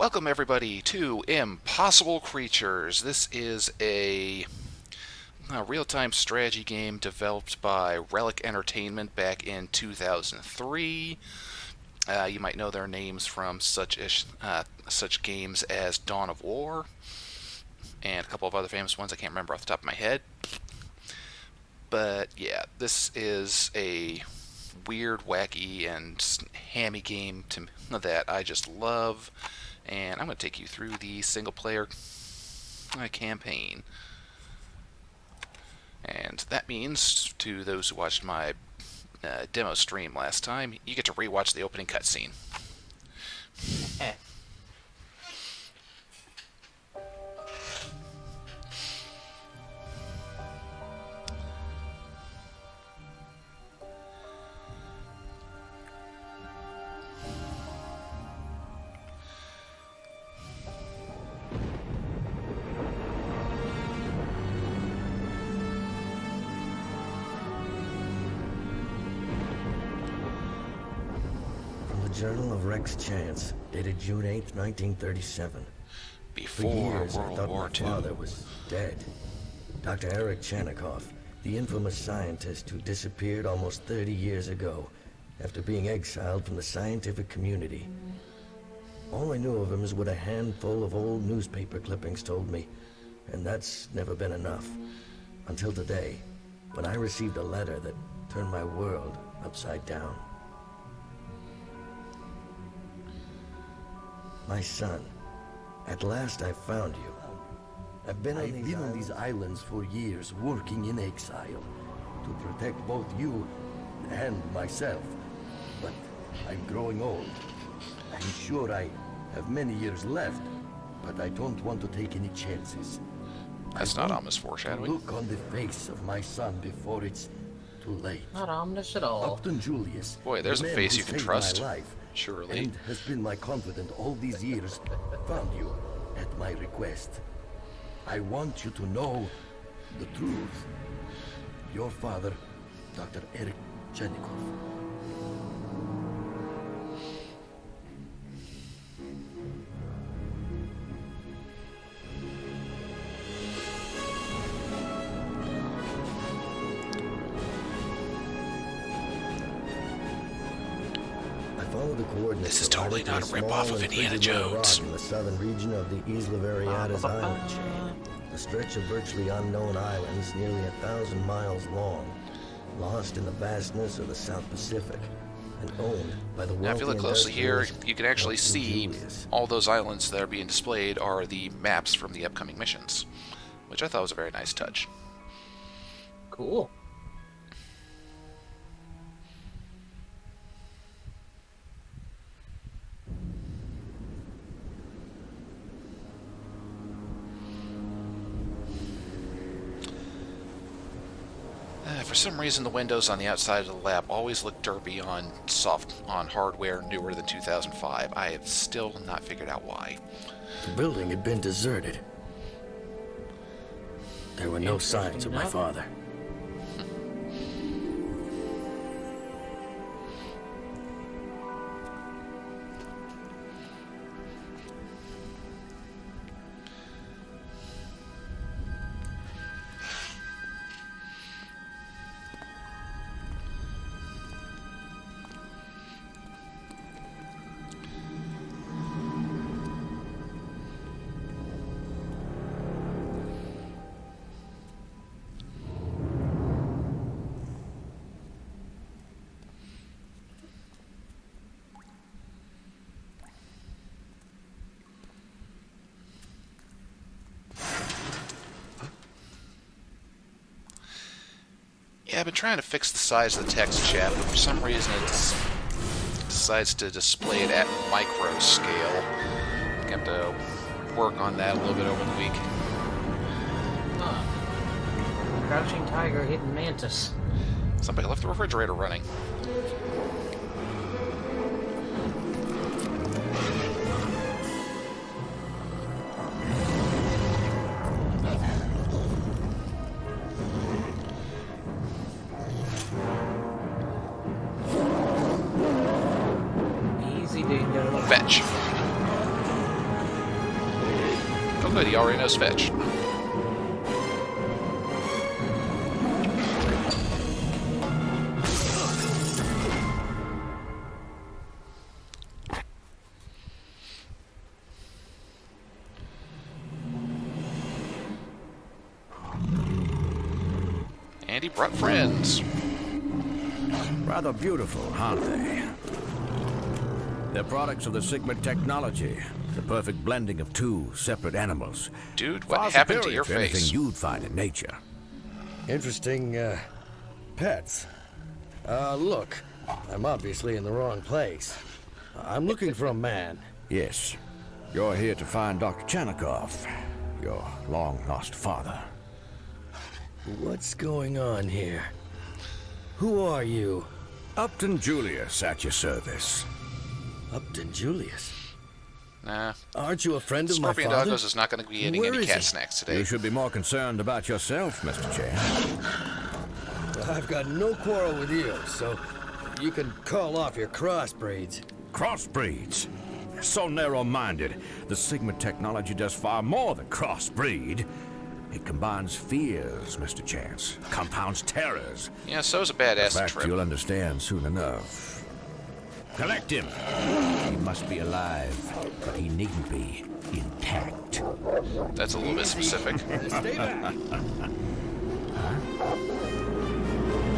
Welcome everybody to Impossible Creatures. This is a real-time strategy game developed by Relic Entertainment back in 2003. You might know their names from such games as Dawn of War and a couple of other famous ones I can't remember off the top of my head. But yeah, this is a weird, wacky, and hammy game that I just love. And I'm going to take you through the single-player campaign. And that means, to those who watched my demo stream last time, you get to rewatch the opening cutscene. Journal of Rex Chance, dated June 8th, 1937. Before For years, I World thought War my II. father was dead. Dr. Eric Chanikoff, the infamous scientist who disappeared almost 30 years ago after being exiled from the scientific community. All I knew of him is what a handful of old newspaper clippings told me, and that's never been enough. Until today, when I received a letter that turned my world upside down. My son, at last I found you. I've been on these islands for years, working in exile, to protect both you and myself. But I'm growing old. I'm sure I have many years left, but I don't want to take any chances. That's not ominous foreshadowing. Look on the face of my son before it's too late. Not ominous at all. Upton Julius. Boy, there's the a man face who you can saved trust. my life, Surely. and has been my confidant all these years, found you at my request. I want you to know the truth. Your father, Dr. Eric Chanikoff. This is totally not a rip-off of Indiana Jones. In the southern region of the Isla Variadas island chain, a stretch of virtually unknown islands nearly 1,000 miles long, lost in the vastness of the South Pacific, and owned by the wealthy. Now, if you look closely here, industrialist you can actually Upton see Julius. all those islands that are being displayed are the maps from the upcoming missions, which I thought was a very nice touch. Cool. For some reason, the windows on the outside of the lab always look derpy on hardware newer than 2005. I have still not figured out why. The building had been deserted. There were no signs of my father. Yeah, I've been trying to fix the size of the text chat, but for some reason it decides to display it at micro scale. I have to work on that a little bit over the week. Huh. Crouching tiger, hidden mantis. Somebody left the refrigerator running. Fetch. good, he already knows fetch. And he brought friends. Rather beautiful, aren't they? They're products of the Sigma technology. The perfect blending of two separate animals. Dude, what Far happened to superior your to anything face? you'd find in nature. Interesting, pets. Look, I'm obviously in the wrong place. I'm looking for a man. Yes. You're here to find Dr. Chanikov, your long-lost father. What's going on here? Who are you? Upton Julius at your service. Upton Julius? Nah. Aren't you a friend of my Scorpion father? Doggos is not going to be eating Where any is cat he? snacks today. You should be more concerned about yourself, Mr. Chan. I've got no quarrel with you, so you can call off your crossbreeds. Crossbreeds. So narrow-minded. The Sigma technology does far more than crossbreed. It combines fears, Mr. Chance. Compounds terrors. Yeah, so's a badass In fact, trip. you'll understand soon enough. Collect him. He must be alive, but he needn't be intact. That's a little bit specific. Stay back.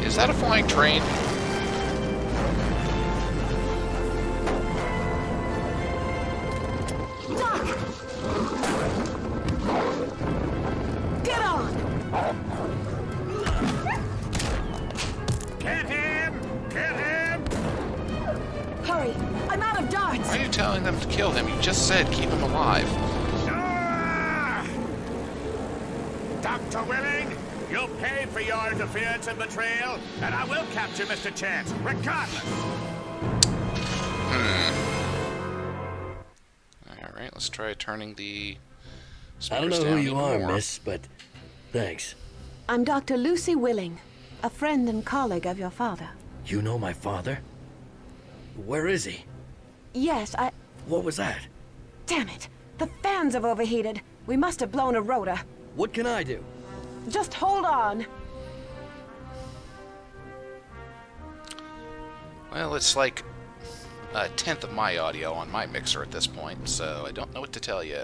Is that a flying train? Get on! Get him! Get him! Hurry! I'm out of darts! Why are you telling them to kill him? You just said keep him alive. Dr. Willing, you'll pay for your interference and betrayal, and I will capture Mr. Chance, regardless. Alright, let's try turning the I don't speakers know who down you even are, more. miss, but thanks. I'm Dr. Lucy Willing, a friend and colleague of your father. You know my father? Where is he? Yes, What was that? Damn it! The fans have overheated. We must have blown a rotor. What can I do? Just hold on. Well, it's like a tenth of my audio on my mixer at this point, so I don't know what to tell you,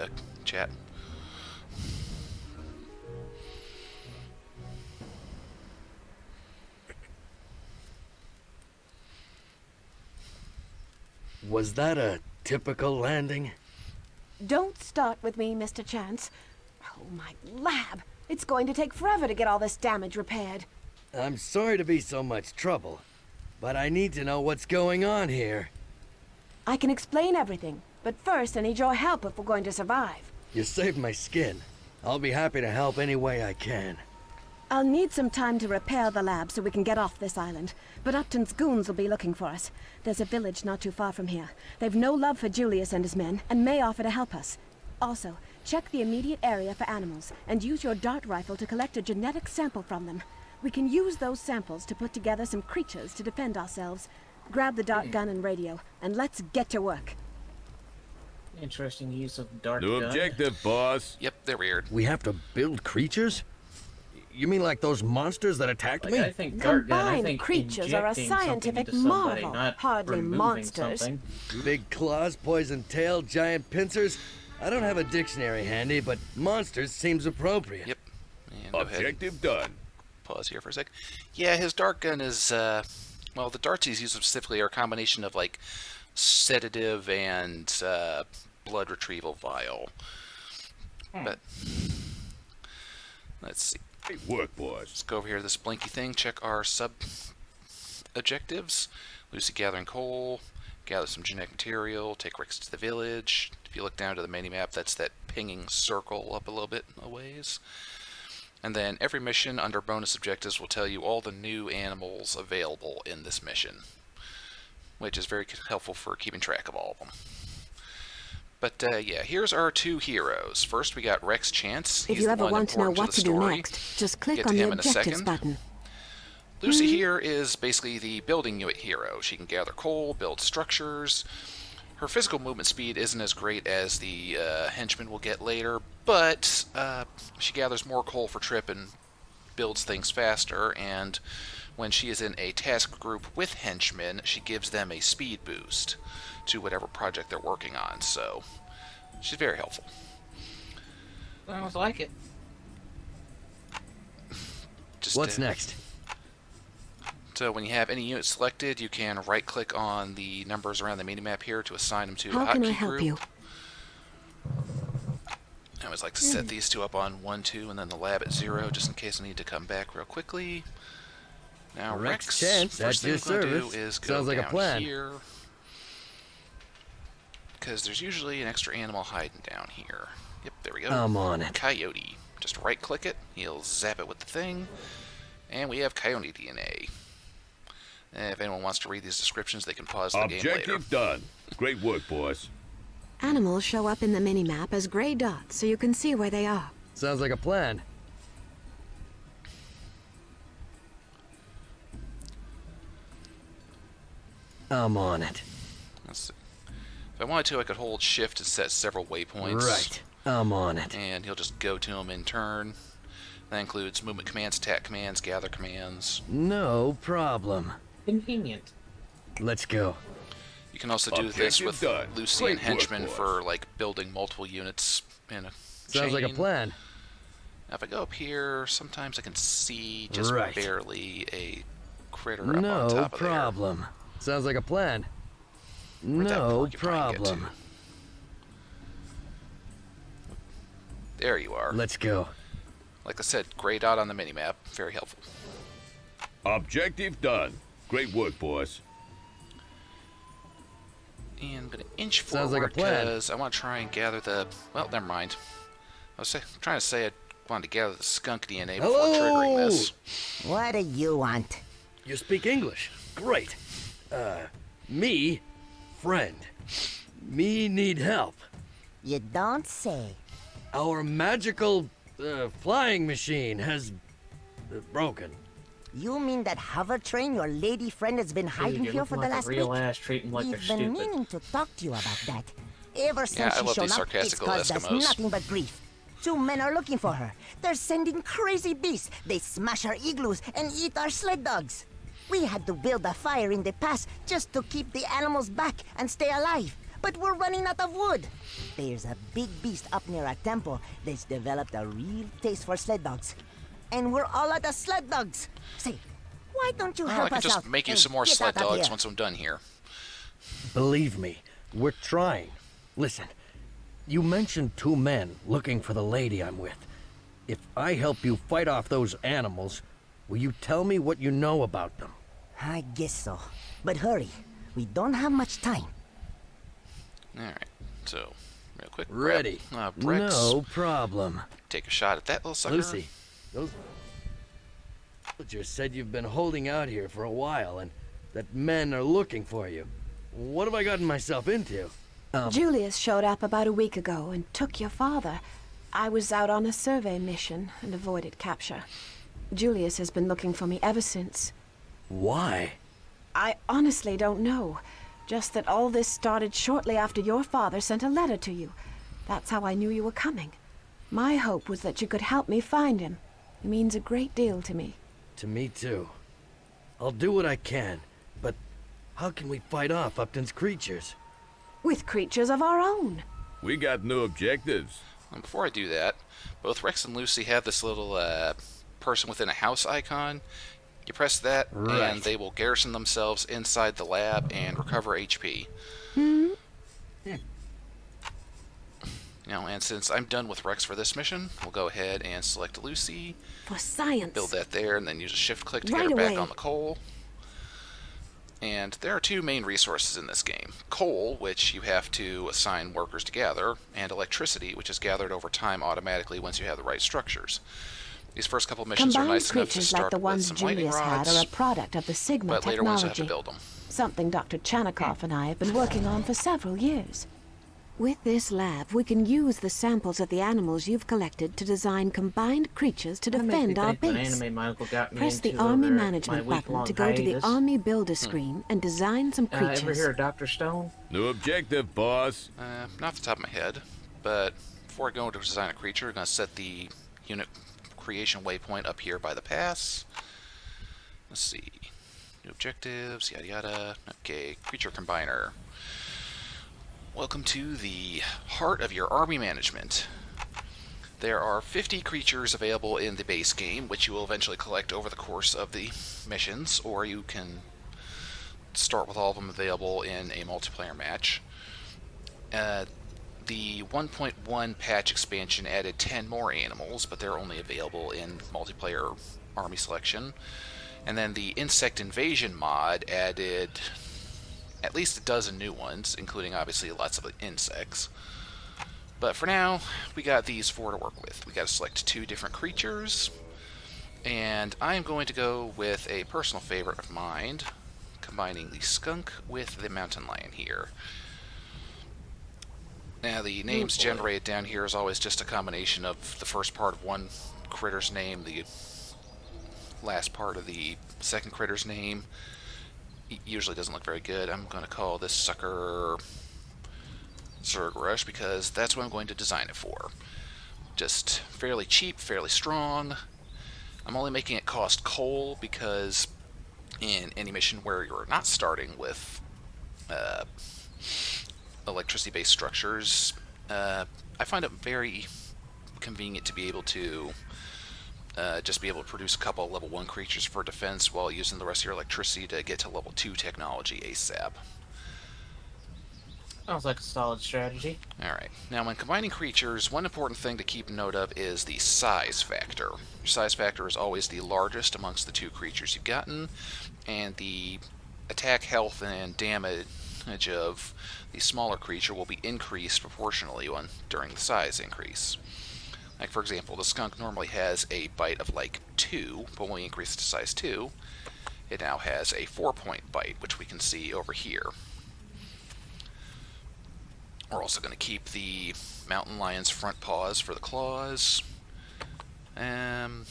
chat. Was that a typical landing? Don't start with me, Mr. Chance. Oh, my lab. It's going to take forever to get all this damage repaired. I'm sorry to be so much trouble, but I need to know what's going on here. I can explain everything, but first I need your help if we're going to survive. You saved my skin. I'll be happy to help any way I can. I'll need some time to repair the lab so we can get off this island, but Upton's goons will be looking for us. There's a village not too far from here. They've no love for Julius and his men, and may offer to help us. Also, check the immediate area for animals, and use your dart rifle to collect a genetic sample from them. We can use those samples to put together some creatures to defend ourselves. Grab the dart gun and radio, and let's get to work. Interesting use of dart New gun. objective, boss. Yep, they're weird. We have to build creatures? You mean like those monsters that attacked Like, me? I think dart gun, I Combined think creatures are a injecting something scientific into somebody, marvel, not hardly removing monsters. something. Big claws, poison tail, giant pincers? I don't have a dictionary handy, but monsters seems appropriate. Yep. And go ahead and Objective done. pause here for a sec. Yeah, his dart gun is, well, the darts he's using specifically are a combination of, like, sedative and blood retrieval vial. But, let's see. Great work, boys. Let's go over here to this blinky thing, check our sub-objectives. Lucy gathering coal, gather some genetic material, take Rex to the village. If you look down to the mini-map, that's that pinging circle up a little bit a ways. And then every mission under bonus objectives will tell you all the new animals available in this mission, which is very helpful for keeping track of all of them. But yeah, here's our two heroes. First, we got Rex Chance. If He's you the ever one want to know important what the to do story. next, just click Get on to the him in a objectives second. button. Lucy here is basically the building unit hero. She can gather coal, build structures. Her physical movement speed isn't as great as the henchman will get later, but she gathers more coal for Trip and builds things faster, and when she is in a task group with henchmen, she gives them a speed boost to whatever project they're working on, so she's very helpful. Sounds like it. What's next? So when you have any unit selected, you can right-click on the numbers around the minimap here to assign them to a How can I hotkey help group. you? I always like to set these two up on 1, 2, and then the lab at 0, just in case I need to come back real quickly. Now, Rex, Chance, first thing at we're your going to do service. is go Sounds like a down plan. here, because there's usually an extra animal hiding down here. Yep, there we go. I'm on it. Coyote. Just right-click it, he'll zap it with the thing, and we have Coyote DNA. And if anyone wants to read these descriptions, they can pause the game later. Objective done. Great work, boys. Animals show up in the minimap as gray dots so you can see where they are. Sounds like a plan. I'm on it. Let's see. If I wanted to, I could hold shift and set several waypoints. Right. I'm on it. And he'll just go to them in turn. That includes movement commands, attack commands, gather commands. No problem. Convenient. Let's go. You can also do this Objective with done. Lucy Great and henchmen work, boys. for like building multiple units in a Sounds like a chain. plan. Now, if I go up here, sometimes I can see just Right. barely a critter up on No top of problem. Sounds like a plan. Where'd that No porcupine get problem. to? There you are. Let's go. Like I said, gray dot on the minimap. Very helpful. Objective done. Great work, boys. And I'm going to inch Sounds like a forward plan. because I want to try and gather the... Well, never mind. I was trying to say I wanted to gather the skunk DNA before triggering this. What do you want? You speak English. Great. Me, friend. Me need help. You don't say. Our magical flying machine has broken. You mean that hover train your lady friend has been hiding You're here for looking the like last a real week? ass treating like they're We've been stupid. meaning to talk to you about that. Ever since I she love showed these up, sarcastic it's little caused us Eskimos. nothing but grief. 2 men are looking for her. They're sending crazy beasts. They smash our igloos and eat our sled dogs. We had to build a fire in the pass just to keep the animals back and stay alive. But we're running out of wood. There's a big beast up near our temple that's developed a real taste for sled dogs. And we're all out of sled dogs. Say, why don't you Well, I help can us just out make you and some more get sled out of dogs here? once I'm done here. Believe me, we're trying. Listen, you mentioned 2 men looking for the lady I'm with. If I help you fight off those animals, will you tell me what you know about them? I guess so. But hurry. We don't have much time. Alright, so, real quick. Ready. Grab, Rex, No problem. take a shot at that little sucker. Lucy, those villagers said you've been holding out here for a while and that men are looking for you. What have I gotten myself into? Julius showed up about a week ago and took your father. I was out on a survey mission and avoided capture. Julius has been looking for me ever since. Why? I honestly don't know. Just that all this started shortly after your father sent a letter to you. That's how I knew you were coming. My hope was that you could help me find him. He means a great deal to me. To me too. I'll do what I can, but how can we fight off Upton's creatures? With creatures of our own. We got new objectives. And before I do that, both Rex and Lucy have this little person within a house icon. You press that, Right. and they will garrison themselves inside the lab and recover HP. And since I'm done with Rex for this mission, we'll go ahead and select Lucy, For science. build that there, and then use a shift click to Right get her back away. on the coal. And there are 2 main resources in this game. Coal, which you have to assign workers to gather, and electricity, which is gathered over time automatically once you have the right structures. These first couple missions are Combined nice enough to creatures like start the with ones some lightning Julius had rods, are a product of the Sigma but later ones you have technology. to build them. Something Dr. Chanikoff and I have been working on for several years. With this lab, we can use the samples of the animals you've collected to design combined creatures to That makes me defend our think of an base. anime my uncle got me Press the into Army over Management my button week-long to go to the hiatus. Army Builder screen and design some Ever creatures. hear of Dr. Stone? New objective, boss. Not off the top of my head, but before I go to design a creature, I'm going to set the unit creation waypoint up here by the pass. Let's see. New objectives, yada yada. Okay, creature combiner. Welcome to the heart of your army management. There are 50 creatures available in the base game, which you will eventually collect over the course of the missions, or you can start with all of them available in a multiplayer match. The 1.1 patch expansion added 10 more animals, but they're only available in multiplayer army selection. And then the Insect Invasion mod added at least a dozen new ones, including obviously lots of insects. But for now, we got these 4 to work with. We got to select 2 different creatures, and I am going to go with a personal favorite of mine, combining the skunk with the mountain lion here. Now the names generated down here is always just a combination of the first part of one critter's name, the last part of the second critter's name. Usually doesn't look very good. I'm going to call this sucker Zergrush because that's what I'm going to design it for. Just fairly cheap, fairly strong. I'm only making it cost coal because in any mission where you're not starting with electricity-based structures, I find it very convenient to be able to just be able to produce a couple of level 1 creatures for defense while using the rest of your electricity to get to level 2 technology ASAP. Sounds like a solid strategy. Alright, now when combining creatures, one important thing to keep note of is the size factor. Your size factor is always the largest amongst the 2 creatures you've gotten, and the attack, health, and damage of the smaller creature will be increased proportionally during the size increase. Like, for example, the skunk normally has a bite of like 2, but when we increase it to size 2, it now has a 4-point bite, which we can see over here. We're also going to keep the mountain lion's front paws for the claws. I'm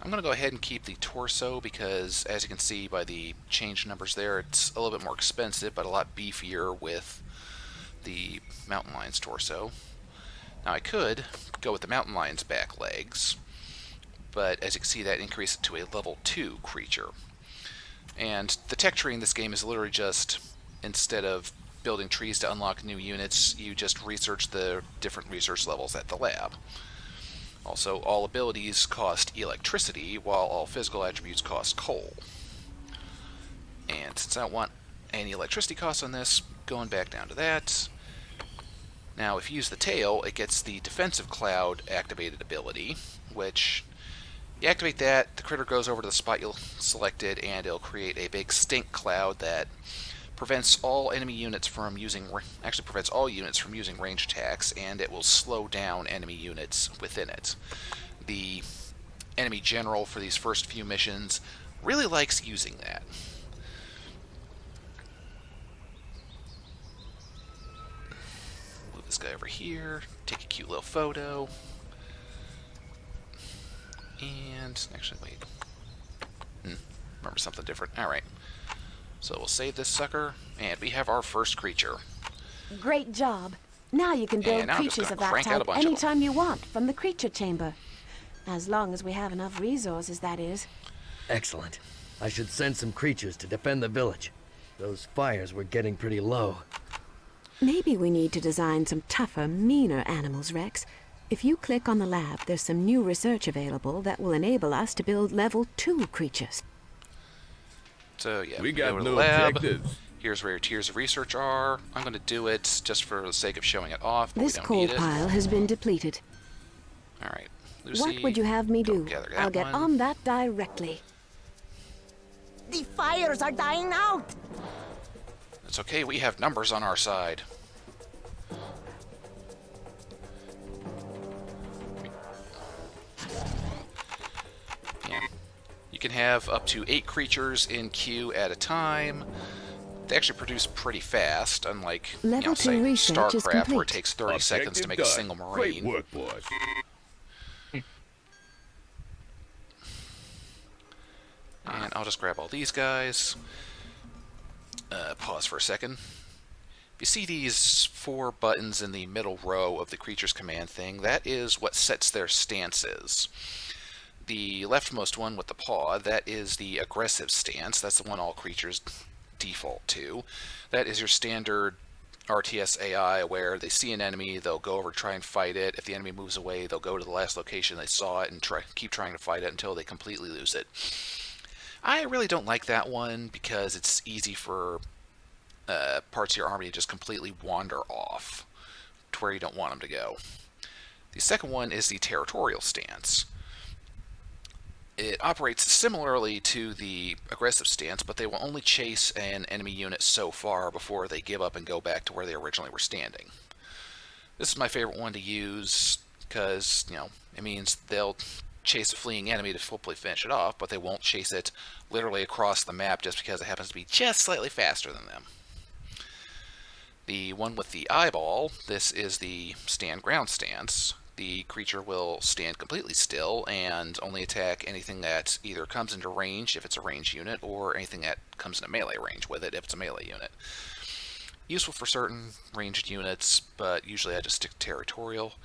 going to go ahead and keep the torso because, as you can see by the change numbers there, it's a little bit more expensive, but a lot beefier with the mountain lion's torso. Now I could go with the mountain lion's back legs, but as you can see, that increased it to a level 2 creature. And the tech tree in this game is literally just, instead of building trees to unlock new units, you just research the different research levels at the lab. Also, all abilities cost electricity, while all physical attributes cost coal. And since I don't want any electricity costs on this, going back down to that. Now, if you use the tail, it gets the defensive cloud activated ability, which you activate that, the critter goes over to the spot you selected, and it'll create a big stink cloud that prevents all enemy units from using, actually prevents all units from using range attacks, and it will slow down enemy units within it. The enemy general for these first few missions really likes using that. Move this guy over here, take a cute little photo. And, actually, wait. Remember something different. Alright. So we'll save this sucker, and we have our first creature. Great job. Now you can build And now I'm just creatures of gonna that crank out a type bunch of them. anytime you want from the creature chamber. As long as we have enough resources, that is. Excellent. I should send some creatures to defend the village. Those fires were getting pretty low. Maybe we need to design some tougher, meaner animals, Rex. If you click on the lab, there's some new research available that will enable us to build level 2 creatures. So yeah, We go got to the no lab. objectives. Here's where your tiers of research are. I'm going to do it just for the sake of showing it off, but This we don't coal need it. pile has been depleted. Alright, Lucy. What would you have me go do? gather that I'll get one. on that directly. The fires are dying out. It's okay, we have numbers on our side. Yeah. You can have up to 8 creatures in queue at a time. They actually produce pretty fast, unlike, Level say, 2 research is StarCraft, where it complete. takes 30 seconds to make a done. single Great Marine. work, boys. And I'll just grab all these guys. Pause for a second. If you see these 4 buttons in the middle row of the creature's command thing, that is what sets their stances. The leftmost one with the paw, that is the aggressive stance. That's the one all creatures default to. That is your standard RTS AI, where they see an enemy, they'll go over to try and fight it. If the enemy moves away, they'll go to the last location they saw it and keep trying to fight it until they completely lose it. I really don't like that one because it's easy for parts of your army to just completely wander off to where you don't want them to go. The second one is the Territorial Stance. It operates similarly to the aggressive stance, but they will only chase an enemy unit so far before they give up and go back to where they originally were standing. This is my favorite one to use because, it means they'll chase a fleeing enemy to hopefully finish it off, but they won't chase it literally across the map just because it happens to be just slightly faster than them. The one with the eyeball, this is the stand ground stance. The creature will stand completely still and only attack anything that either comes into range if it's a ranged unit, or anything that comes into melee range with it if it's a melee unit. Useful for certain ranged units, but usually I just stick to territorial.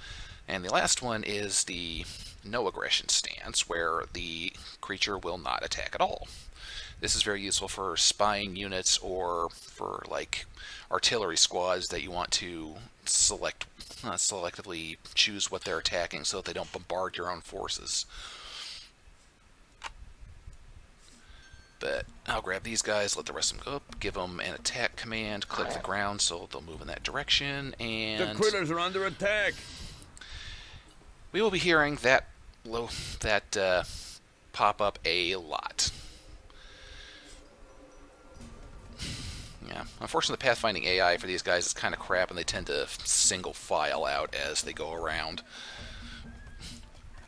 And the last one is the no aggression stance, where the creature will not attack at all. This is very useful for spying units or for artillery squads that you want to selectively choose what they're attacking so that they don't bombard your own forces. But I'll grab these guys, let the rest of them go up, give them an attack command, click the ground so they'll move in that direction, and The critters are under attack. we will be hearing that pop up a lot. Yeah, unfortunately the pathfinding AI for these guys is kind of crap, and they tend to single file out as they go around.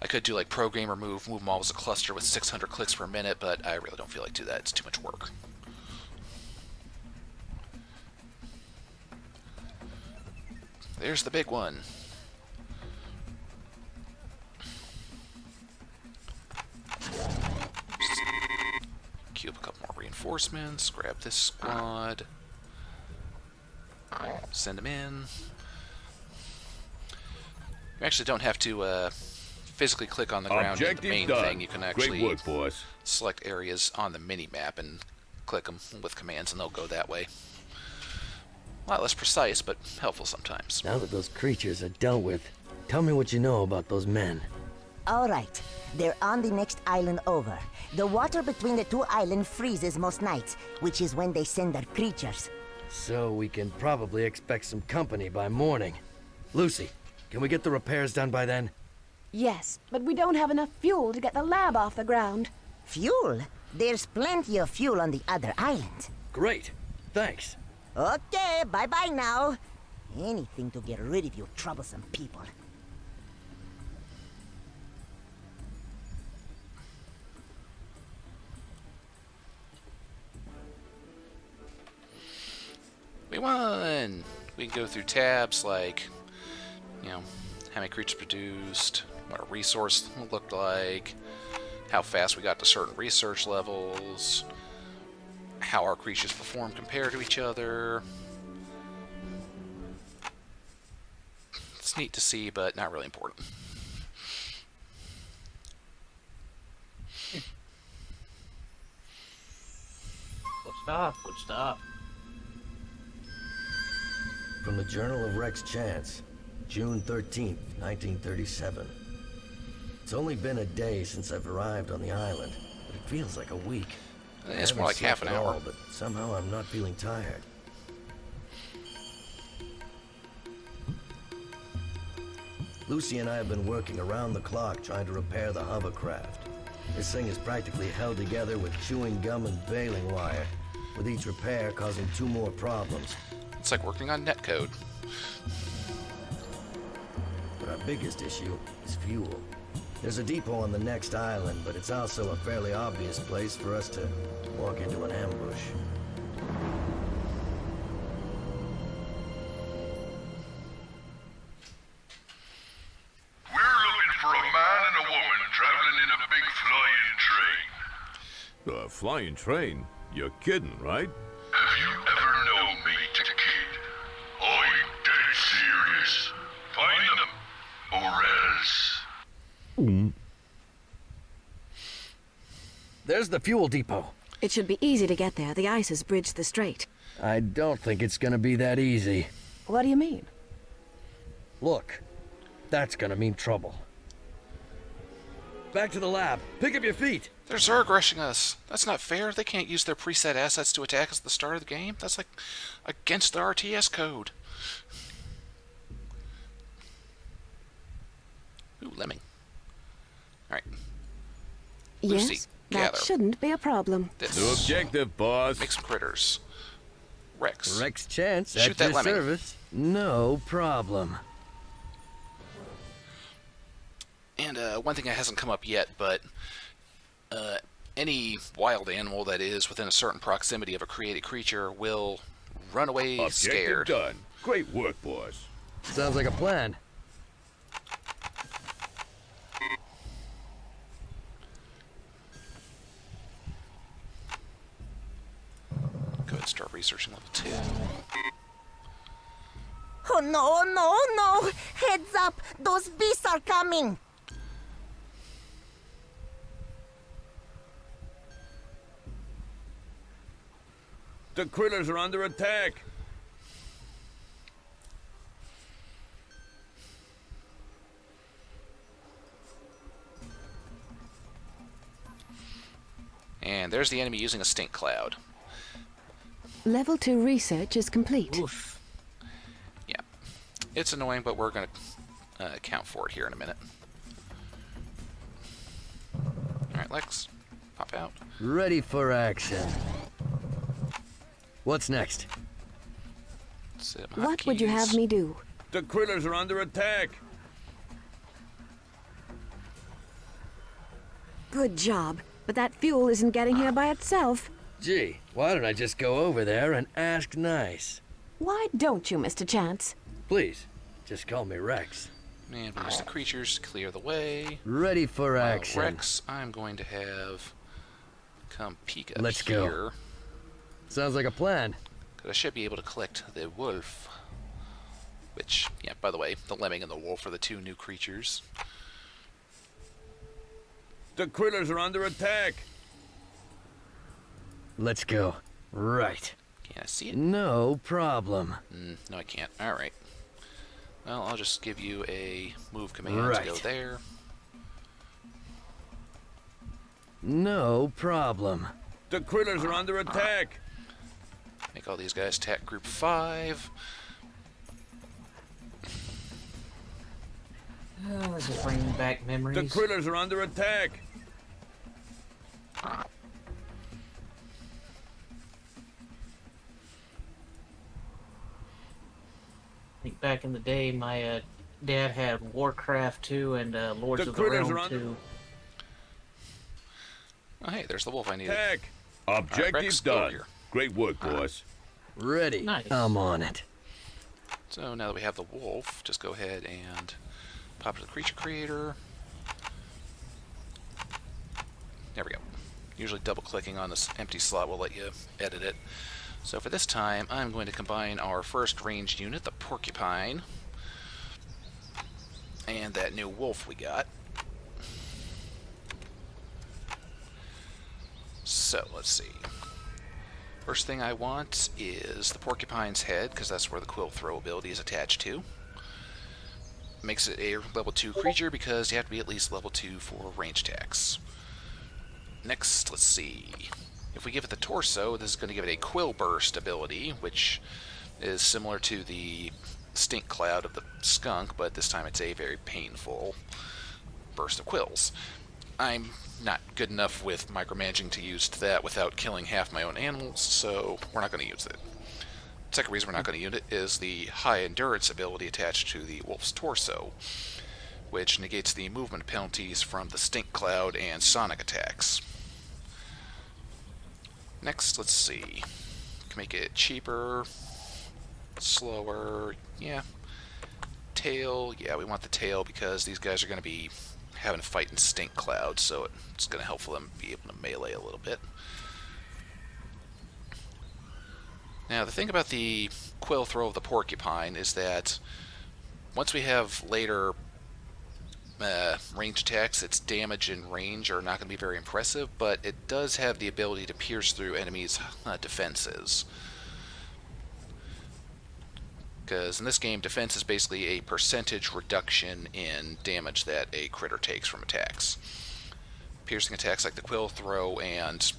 I could do program or move them all as a cluster with 600 clicks per minute, but I really don't feel like do that. It's too much work. There's the big one. Queue up a couple more reinforcements, grab this squad, send them in. You actually don't have to physically click on the ground in the main thing. You can actually Great work, boys. select areas on the mini-map and click them with commands, and they'll go that way. A lot less precise, but helpful sometimes. Now that those creatures are dealt with, tell me what you know about those men. All right, they're on the next island over. The water between the 2 islands freezes most nights, which is when they send their creatures. So we can probably expect some company by morning. Lucy, can we get the repairs done by then? Yes, but we don't have enough fuel to get the lab off the ground. Fuel? There's plenty of fuel on the other island. Great. Thanks. Okay, bye-bye now. Anything to get rid of you troublesome people. We won! We can go through tabs like, how many creatures produced, what a resource looked like, how fast we got to certain research levels, how our creatures perform compared to each other. It's neat to see, but not really important. Good stuff, good stuff. From the Journal of Rex Chance, June 13th, 1937. It's only been a day since I've arrived on the island, but it feels like a week. It's more like half an hour. But somehow I'm not feeling tired. Lucy and I have been working around the clock trying to repair the hovercraft. This thing is practically held together with chewing gum and baling wire, with each repair causing 2 more problems. It's like working on netcode. But our biggest issue is fuel. There's a depot on the next island, but it's also a fairly obvious place for us to walk into an ambush. A flying train? You're kidding, right? Have you ever known me, kid? I'm dead serious. Find them, or else. There's the fuel depot. It should be easy to get there. The ice has bridged the strait. I don't think it's gonna be that easy. What do you mean? Look, that's gonna mean trouble. Back to the lab. Pick up your feet. They're Zerg rushing us. That's not fair. They can't use their preset assets to attack us at the start of the game. That's like against the RTS code. Ooh, lemming. Alright. Lucy, Yes, that gather. shouldn't be a problem. This. No objective, boss. Make some critters. Rex. Rex Chance Shoot at that your lemming. service. No problem. And one thing that hasn't come up yet, but any wild animal that is within a certain proximity of a created creature will run away Objective scared. done. Great work, boss. Sounds like a plan. Go ahead and start researching level 2. Oh no, no, no! Heads up! Those beasts are coming! The critters are under attack. And there's the enemy using a stink cloud. Level 2 research is complete. Oof. Yeah. It's annoying, but we're going to account for it here in a minute. Alright, Lex. Pop out. Ready for action. What's next? Set my What would you hotkeys. have me do? The critters are under attack. Good job. But that fuel isn't getting here by itself. Gee, why don't I just go over there and ask nice? Why don't you, Mr. Chance? Please, just call me Rex. And we use the creatures to clear the way. Ready for action. Rex, I'm going to have come peek up Let's here. go. Sounds like a plan. Because I should be able to collect the wolf. Which, yeah, by the way, the lemming and the wolf are the two new creatures. The critters are under attack. Let's go. Right. Can I see it? No problem. No, I can't. Alright. Well, I'll just give you a move command to go Right. there. No problem. The critters are under attack. Make all these guys attack group 5. Oh, this is bringing back memories. The critters are under attack. I think back in the day, my dad had Warcraft 2 and Lords The of the critters Realm are under- 2. Oh, hey, there's the wolf I needed. Attack. Objective Rex, go over done. here. Great work, boss. Ready. Nice. I'm on it. So now that we have the wolf, just go ahead and pop to the creature creator. There we go. Usually double clicking on this empty slot will let you edit it. So for this time, I'm going to combine our first ranged unit, the porcupine, and that new wolf we got. So let's see. First thing I want is the porcupine's head, because that's where the quill throw ability is attached to. Makes it a level 2 creature because you have to be at least level 2 for range attacks. Next, let's see. If we give it the torso, this is going to give it a quill burst ability, which is similar to the stink cloud of the skunk, but this time it's a very painful burst of quills. I'm not good enough with micromanaging to use that without killing half my own animals, so we're not going to use it. Second reason we're not going to use it is the high endurance ability attached to the wolf's torso, which negates the movement penalties from the stink cloud and sonic attacks. Next, let's see. Can make it cheaper, slower, yeah. Tail, yeah, we want the tail because these guys are going to be having to fight in stink clouds, so it's going to help them be able to melee a little bit. Now, the thing about the quill throw of the porcupine is that once we have later range attacks, its damage and range are not going to be very impressive, but it does have the ability to pierce through enemies' defenses. Because in this game, defense is basically a percentage reduction in damage that a critter takes from attacks. Piercing attacks like the quill throw and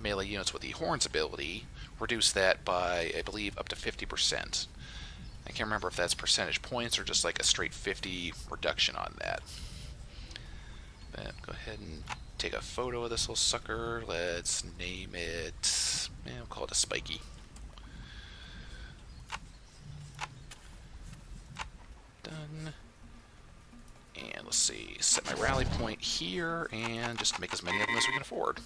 melee units with the horns ability reduce that by, I believe, up to 50%. I can't remember if that's percentage points or just like a straight 50 reduction on that. But go ahead and take a photo of this little sucker. Let's name it, we'll call it a Spiky. Done. And let's see, set my rally point here and just make as many of them as we can afford.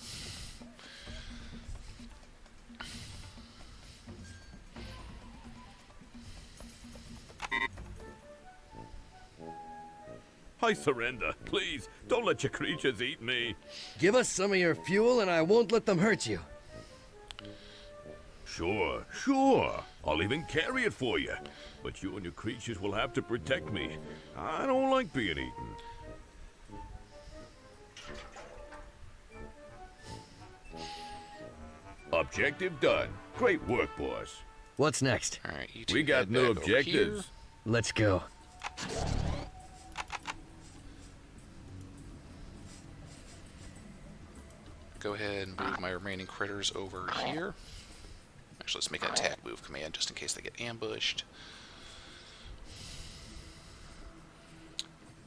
I surrender. Please, don't let your creatures eat me. Give us some of your fuel and I won't let them hurt you. Sure, sure. I'll even carry it for you. But you and your creatures will have to protect me. I don't like being eaten. Objective done. Great work, boss. What's next? Alright, you two We got head new back over here. objectives. Let's go. Go ahead and move my remaining critters over here. Actually, let's make an attack move command just in case they get ambushed.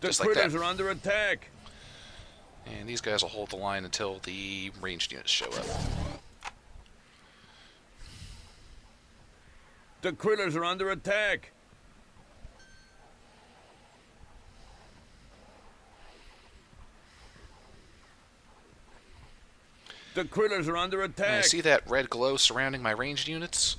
The Just like critters that. are under attack. And these guys will hold the line until the ranged units show up. The critters are under attack. The critters are under And attack. see that red glow surrounding my ranged units?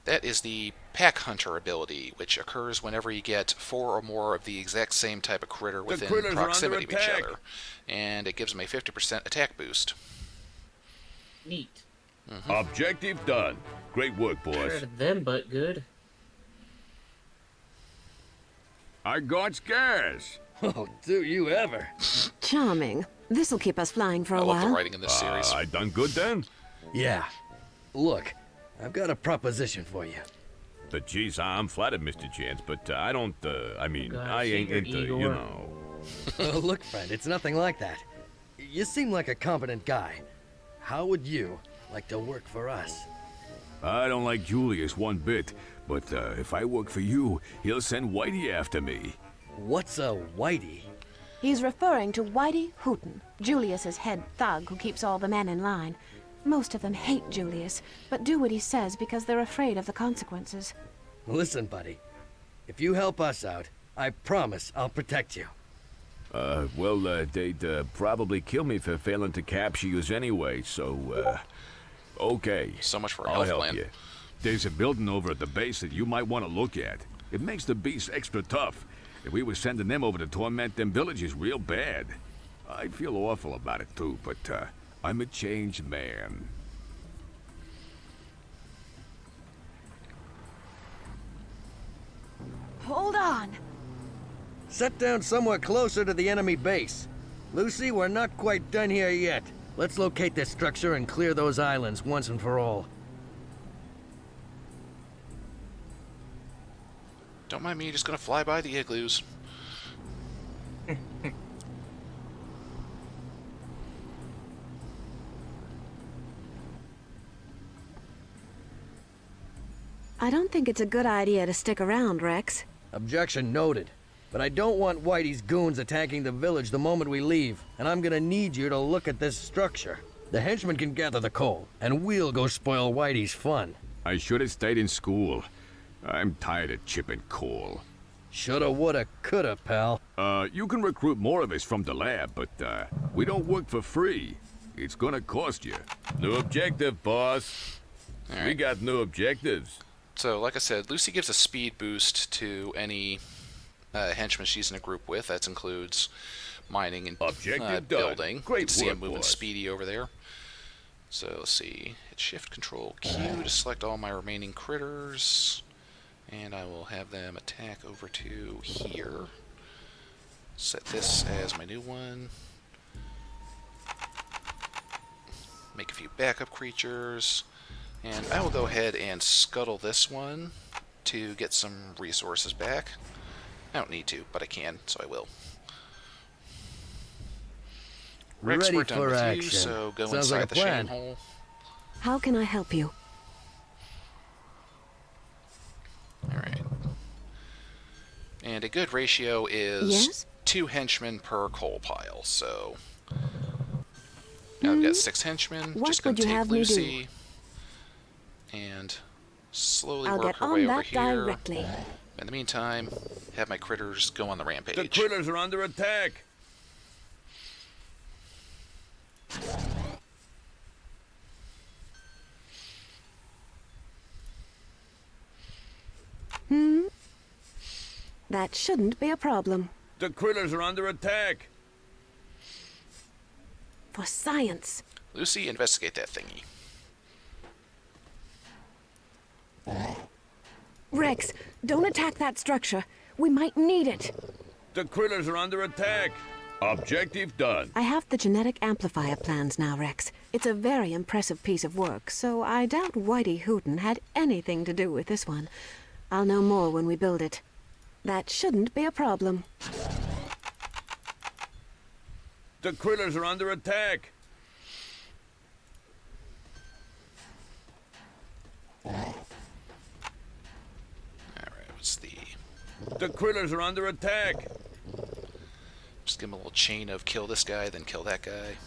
That is the Pack Hunter ability, which occurs whenever you get 4 or more of the exact same type of critter within critters are under proximity of each attack. other. And it gives them a 50% attack boost. Neat. Objective done. Great work, boss. Better them, but good. I got scares. Oh, do you ever? Charming. This'll keep us flying for I a love the while. writing in this series. I done good then? Yeah. Look, I've got a proposition for you. But geez, I'm flattered, Mr. Chance, but I don't, I mean, God, I ain't Secret into, you Igor. know. Oh, look, friend, it's nothing like that. You seem like a competent guy. How would you like to work for us? I don't like Julius one bit, but if I work for you, he'll send Whitey after me. What's a whitey? He's referring to Whitey Hooten, Julius's head thug who keeps all the men in line. Most of them hate Julius, but do what he says because they're afraid of the consequences. Listen, buddy. If you help us out, I promise I'll protect you. Well, they'd probably kill me for failing to capture you anyway, so, okay. So much for a I'll health help plan. you. There's a building over at the base that you might want to look at. It makes the beasts extra tough. If we were sending them over to torment them villages real bad. I'd feel awful about it too, but I'm a changed man. Hold on! Set down somewhere closer to the enemy base. Lucy, we're not quite done here yet. Let's locate this structure and clear those islands once and for all. Don't mind me, just gonna fly by the igloos. I don't think it's a good idea to stick around, Rex. Objection noted. But I don't want Whitey's goons attacking the village the moment we leave, and I'm gonna need you to look at this structure. The henchmen can gather the coal, and we'll go spoil Whitey's fun. I should have stayed in school. I'm tired of chipping coal. Shoulda, woulda, coulda, pal. You can recruit more of us from the lab, but we don't work for free. It's gonna cost you. New objective, boss. All We right. got new objectives. So, like I said, Lucy gives a speed boost to any henchmen she's in a group with. That includes mining and Objective done. building. Great You can see work, I'm moving boss. speedy over there. So let's see. Hit Shift Control Q to select all my remaining critters. And I will have them attack over to here. Set this as my new one. Make a few backup creatures. And I will go ahead and scuttle this one to get some resources back. I don't need to, but I can, so I will. Rex, Ready we're done for with action. you, so go Sounds inside like a the plan. shame hole. How can I help you? Alright. And a good ratio is Yes? 2 henchmen per coal pile, so... Now I've got 6 henchmen. What Just going would to you take have me do? Lucy and slowly I'll work get her way on over that here. directly. In the meantime, have my critters go on the rampage. The critters are under attack. That shouldn't be a problem. The critters are under attack. For science. Lucy, investigate that thingy. Rex, don't attack that structure. We might need it. The critters are under attack. Objective done. I have the genetic amplifier plans now, Rex. It's a very impressive piece of work, so I doubt Whitey Hooten had anything to do with this one. I'll know more when we build it. That shouldn't be a problem. The critters are under attack. Alright, what's the... The critters are under attack. Just give him a little chain of kill this guy, then kill that guy.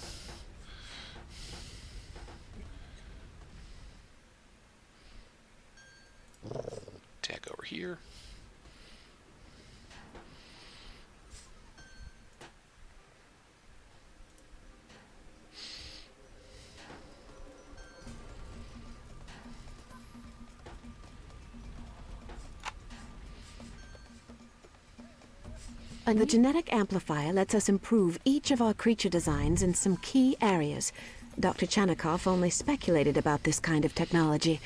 Attack over here. And the genetic amplifier lets us improve each of our creature designs in some key areas. Dr. Chanikoff only speculated about this kind of technology.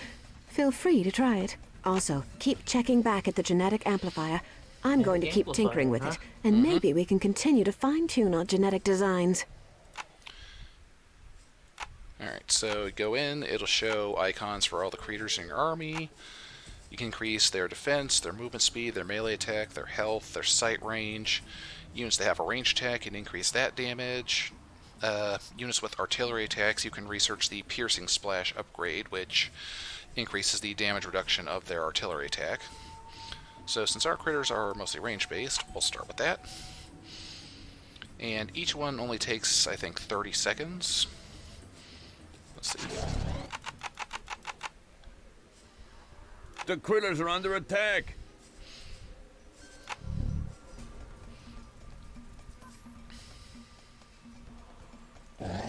Feel free to try it. Also, keep checking back at the genetic amplifier. I'm going to keep Amplifier, tinkering with huh? it, and maybe we can continue to fine-tune our genetic designs. Alright, so go in, it'll show icons for all the creatures in your army. You can increase their defense, their movement speed, their melee attack, their health, their sight range. Units that have a range attack can increase that damage. Units with artillery attacks, you can research the Piercing Splash upgrade, which increases the damage reduction of their artillery attack. So since our critters are mostly range-based, we'll start with that. And each one only takes, I think, 30 seconds. Let's see. The critters are under attack.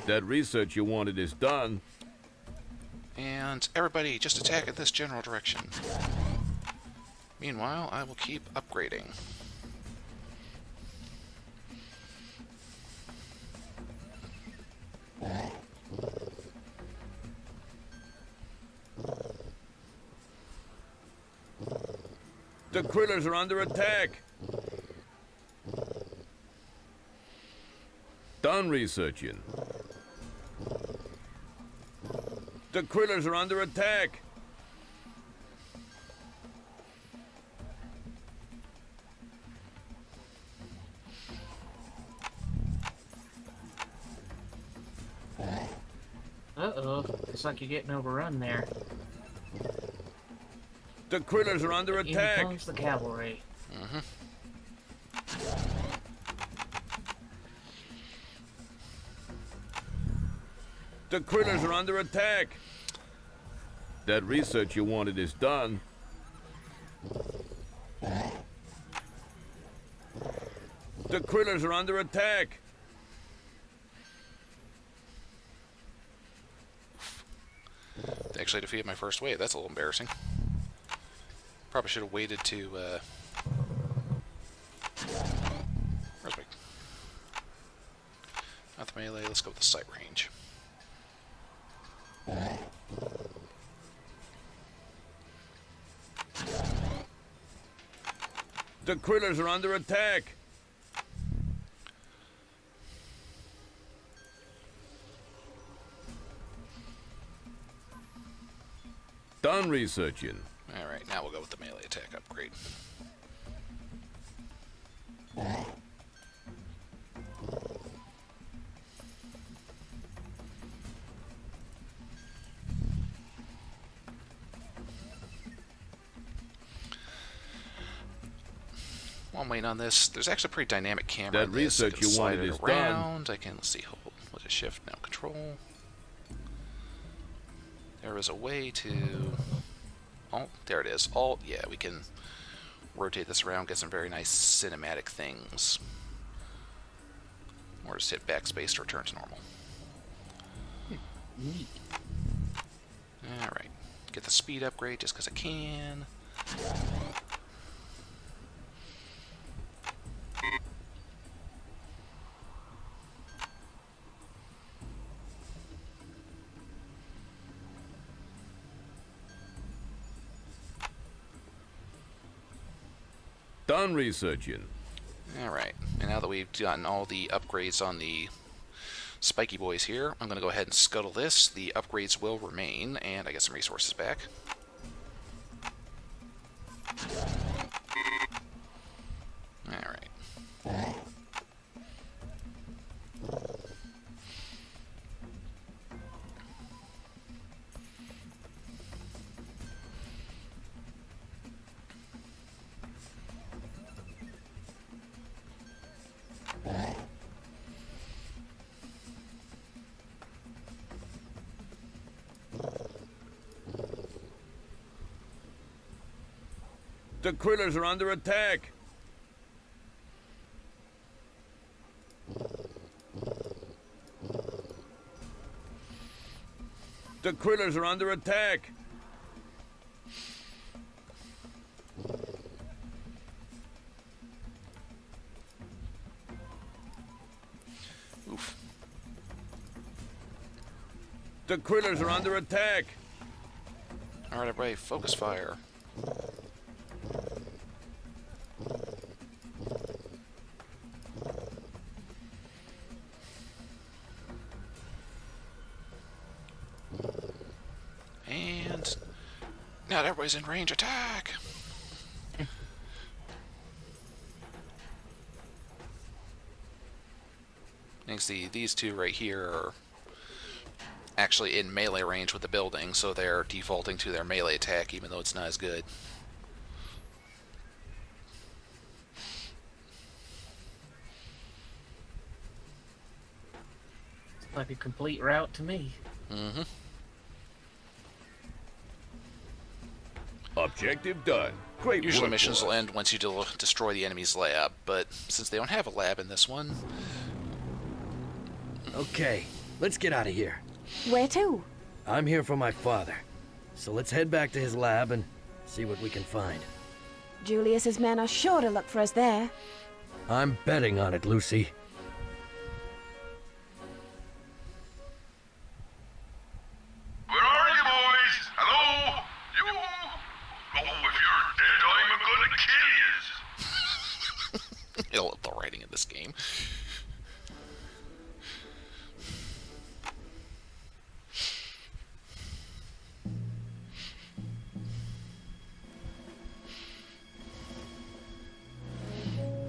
That research you wanted is done. And everybody, just attack in this general direction. Meanwhile, I will keep upgrading. The critters are under attack. Done researching. The critters are under attack. Uh-oh. Looks like you're getting overrun there. The critters are under In attack. comes the cavalry. The critters are under attack. That research you wanted is done. The critters are under attack. They actually defeated my first wave. That's a little embarrassing. Probably should have waited to melee. Let's go with the sight range. The critters are under attack. Done researching. Alright, now we'll go with the melee attack upgrade. While I'm waiting on this, there's actually a pretty dynamic camera. That in this. I research can you slide wanted it is around. I can, let's see, hold, what is shift, now control. There is a way to, oh, there it is. Alt, yeah, we can rotate this around, get some very nice cinematic things. Or just hit backspace to return to normal. Neat. Alright, get the speed upgrade just because I can. Done researching. Alright, and now that we've gotten all the upgrades on the spiky boys here, I'm going to go ahead and scuttle this. The upgrades will remain, and I get some resources back. Alright. The critters are under attack. The critters are under attack. Oof. The critters are under attack. Alright, everybody, focus fire. And now everybody's in range attack. You can see these two right here are actually in melee range with the building, so they're defaulting to their melee attack even though it's not as good. It's like a complete route to me. Mm-hmm. Objective done. Great Usually work, missions boys. will end once you destroy the enemy's lab, but since they don't have a lab in this one... Okay, let's get out of here. Where to? I'm here for my father. So let's head back to his lab and see what we can find. Julius's men are sure to look for us there. I'm betting on it, Lucy. Where are you, boys? Hello? You? Oh, if you're dead, I'm gonna kill yous. I love the writing in this game.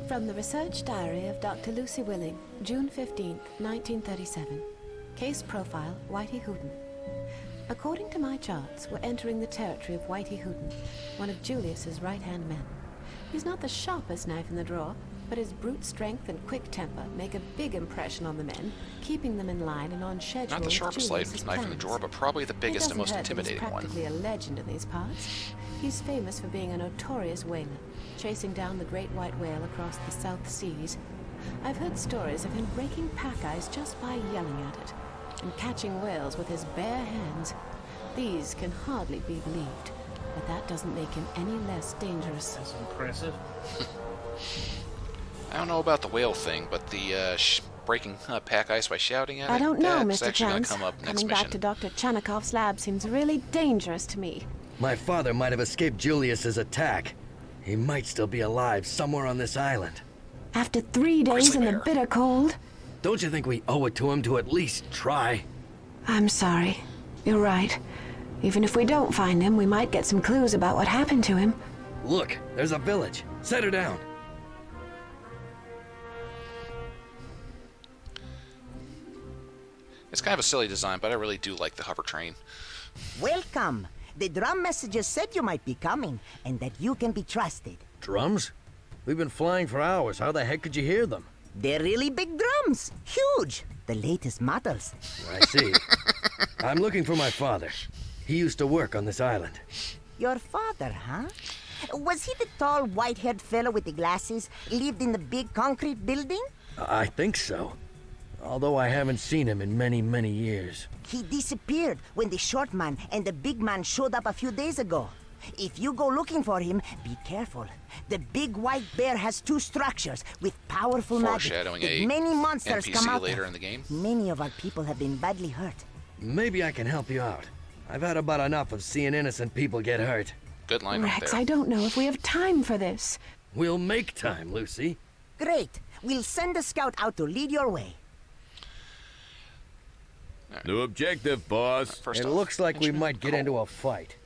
From the Research Diary of Dr. Lucy Willing, June 15, 1937. Case profile, Whitey Hooten. According to my charts, we're entering the territory of Whitey Hooten, one of Julius's right-hand men. He's not the sharpest knife in the drawer, but his brute strength and quick temper make a big impression on the men, keeping them in line and on schedule. Not the with sharpest Julius's knife in the plans. drawer, but probably the biggest and It most doesn't hurt that intimidating he's one. practically a legend in these parts. He's famous for being a notorious whaler, chasing down the great white whale across the South Seas. I've heard stories of him breaking pack ice just by yelling at it, and catching whales with his bare hands. These can hardly be believed, but that doesn't make him any less dangerous. That's impressive. I don't know about the whale thing, but the breaking pack ice by shouting at it. I don't know, That's Mr. actually going Chance. to come up next Coming mission. back to Dr. Chanakov's lab seems really dangerous to me. My father might have escaped Julius's attack. He might still be alive somewhere on this island. After 3 days Grizzly in the bear. bitter cold? Don't you think we owe it to him to at least try? I'm sorry. You're right. Even if we don't find him, we might get some clues about what happened to him. Look, there's a village. Set her down. It's kind of a silly design, but I really do like the hover train. Welcome. The drum messages said you might be coming, and that you can be trusted. Drums? We've been flying for hours. How the heck could you hear them? They're really big drums. Huge. The latest models. I see. I'm looking for my father. He used to work on this island. Your father, huh? Was he the tall, white-haired fellow with the glasses? Lived in the big concrete building? I think so. Although I haven't seen him in many, many years. He disappeared when the short man and the big man showed up a few days ago. If you go looking for him, be careful. The big white bear has 2 structures with powerful magic Foreshadowing that a many monsters come NPC out later of. in the game. Many of our people have been badly hurt. Maybe I can help you out. I've had about enough of seeing innocent people get hurt. Good line right Rex, there. I don't know if we have time for this. We'll make time, Lucy. Great. We'll send a scout out to lead your way. New objective, boss. First It off, looks like we henchman, might get Cole. into a fight.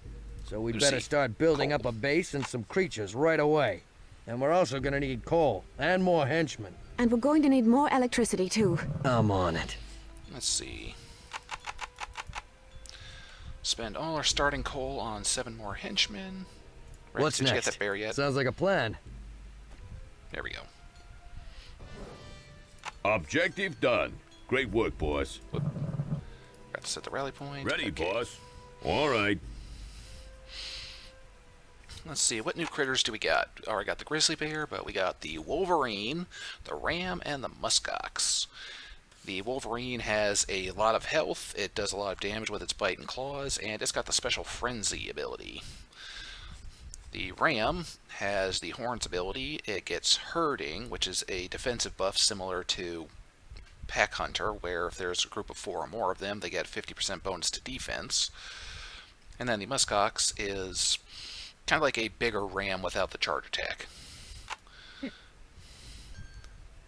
So we Lucy, better start building Cole. up a base and some creatures right away. And we're also gonna need coal and more henchmen. And we're going to need more electricity, too. I'm on it. Let's see. Spend all our starting coal on 7 more henchmen. Rex, What's did next? you get that bear yet? Sounds like a plan. There we go. Objective done. Great work, boss. Got to set the rally point. Ready, Okay. boss. All right. Let's see, what new critters do we got? Oh, I got the grizzly bear, but we got the wolverine, the ram, and the muskox. The wolverine has a lot of health, it does a lot of damage with its bite and claws, and it's got the special frenzy ability. The ram has the horns ability. It gets herding, which is a defensive buff similar to pack hunter, where if there's a group of 4 or more of them, they get 50% bonus to defense. And then the muskox is kind of like a bigger ram without the charge attack.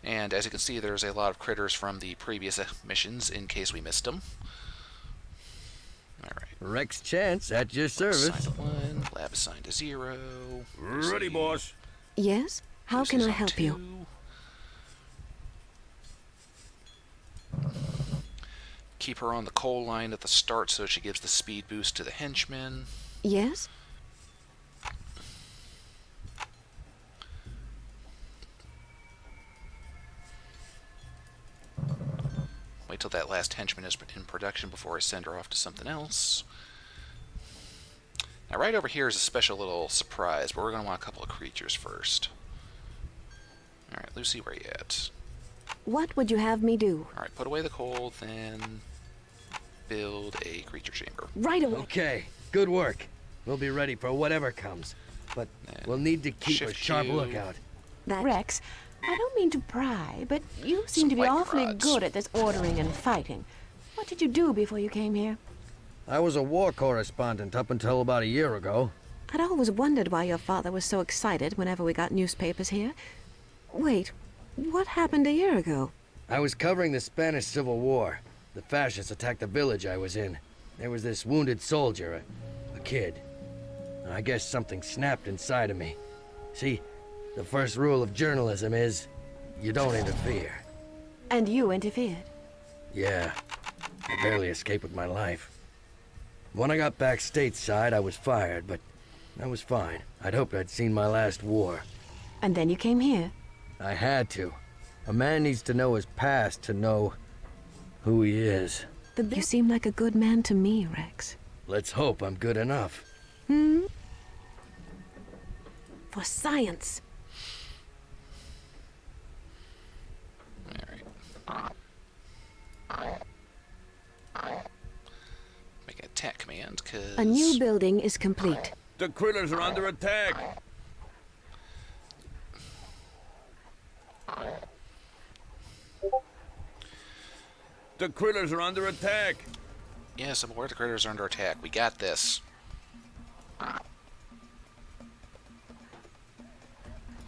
And as you can see, there's a lot of critters from the previous missions in case we missed them. Alright. Rex Chance at your service. Assigned to 1, lab assigned to 0. Ready, boss. Yes? How can I help you? Keep her on the coal line at the start so she gives the speed boost to the henchmen. Yes? Wait till that last henchman is in production before I send her off to something else. Now right over here is a special little surprise, but we're going to want a couple of creatures first. Alright, Lucy, where you at? What would you have me do? Alright, put away the coal, then build a creature chamber. Right away. Okay, good work. We'll be ready for whatever comes. But we'll need to keep a shift sharp you. lookout. Rex, I don't mean to pry, but you seem Some to be lightning awfully rods. good at this ordering and fighting. What did you do before you came here? I was a war correspondent up until about a year ago. I'd always wondered why your father was so excited whenever we got newspapers here. Wait, what happened a year ago? I was covering the Spanish Civil War. The fascists attacked the village I was in. There was this wounded soldier, a kid. I guess something snapped inside of me. See, the first rule of journalism is, you don't interfere. And you interfered. Yeah, I barely escaped with my life. When I got back stateside, I was fired, but I was fine. I'd hoped I'd seen my last war. And then you came here. I had to. A man needs to know his past to know who he is. You seem like a good man to me, Rex. Let's hope I'm good enough. For science. Make an attack command, because... A new building is complete. The critters are under attack. The critters are under attack. Yes, I'm aware the critters are under attack. We got this.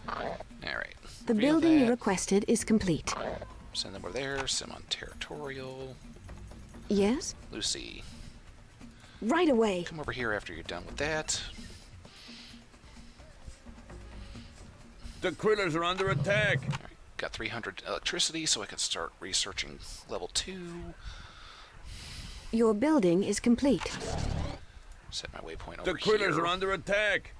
Alright. The building you requested is complete. Send them over there. Send them on Territorial. Yes? Lucy, Right away. come over here after you're done with that. The critters are under attack. Alright, got 300 electricity, so I can start researching level 2. Your building is complete. Set my waypoint over The critters here. are under attack.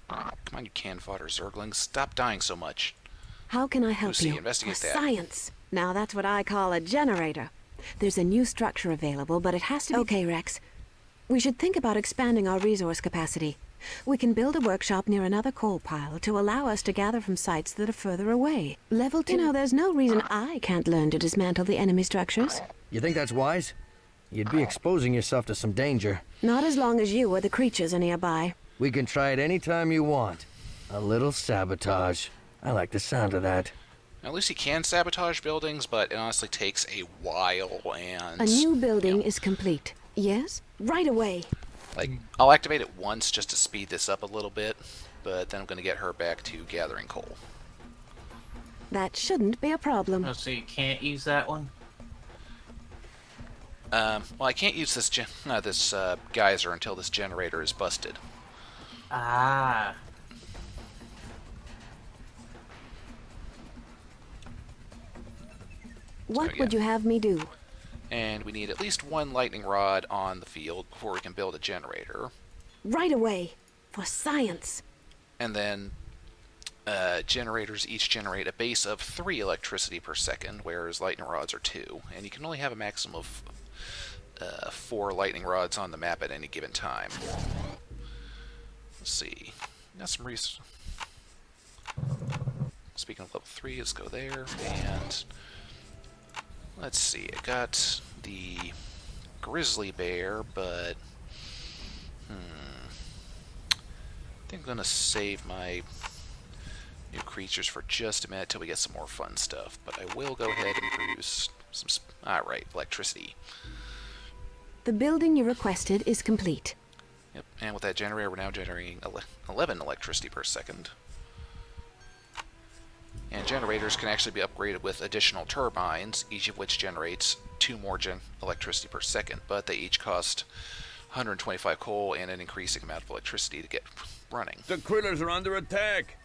Come on, you can fodder zerglings. Stop dying so much. How can I help Lucy, you? investigate For that. science. Now that's what I call a generator. There's a new structure available, but it has to be... Okay, Rex. We should think about expanding our resource capacity. We can build a workshop near another coal pile to allow us to gather from sites that are further away. Level 2... You know, there's no reason I can't learn to dismantle the enemy structures. You think that's wise? You'd be exposing yourself to some danger. Not as long as you or the creatures are nearby. We can try it any time you want. A little sabotage. I like the sound of that. Now, Lucy can sabotage buildings, but it honestly takes a while, and... A new building you know, is complete. Yes? Right away. like, I'll activate it once just to speed this up a little bit, but then I'm going to get her back to gathering coal. That shouldn't be a problem. Oh, so you can't use that one? Well, I can't use this geyser until this generator is busted. Ah. What yeah. would you have me do? And we need at least one lightning rod on the field before we can build a generator. Right away. For science. And then generators each generate a base of 3 electricity per second, whereas lightning rods are 2. And you can only have a maximum of 4 lightning rods on the map at any given time. Let's see. Got some Speaking of level 3, let's go there. And let's see. I got the grizzly bear, but I think I'm gonna save my new creatures for just a minute till we get some more fun stuff. But I will go ahead and produce some. Alright, electricity. The building you requested is complete. Yep, and with that generator, we're now generating 11 electricity per second. And generators can actually be upgraded with additional turbines, each of which generates 2 more electricity per second, but they each cost 125 coal and an increasing amount of electricity to get running. The critters are under attack.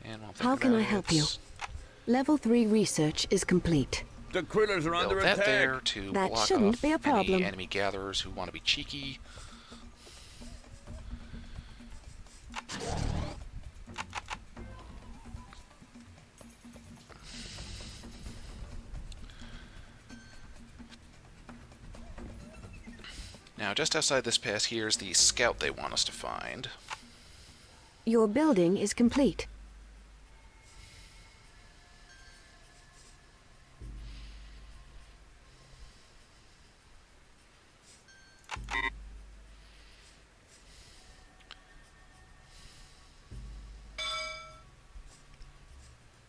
And How can I help you? Level 3 research is complete. The critters are under Build that attack. there to That block shouldn't off be a problem. any enemy gatherers who want to be cheeky. Now, just outside this pass here is the scout they want us to find. Your building is complete.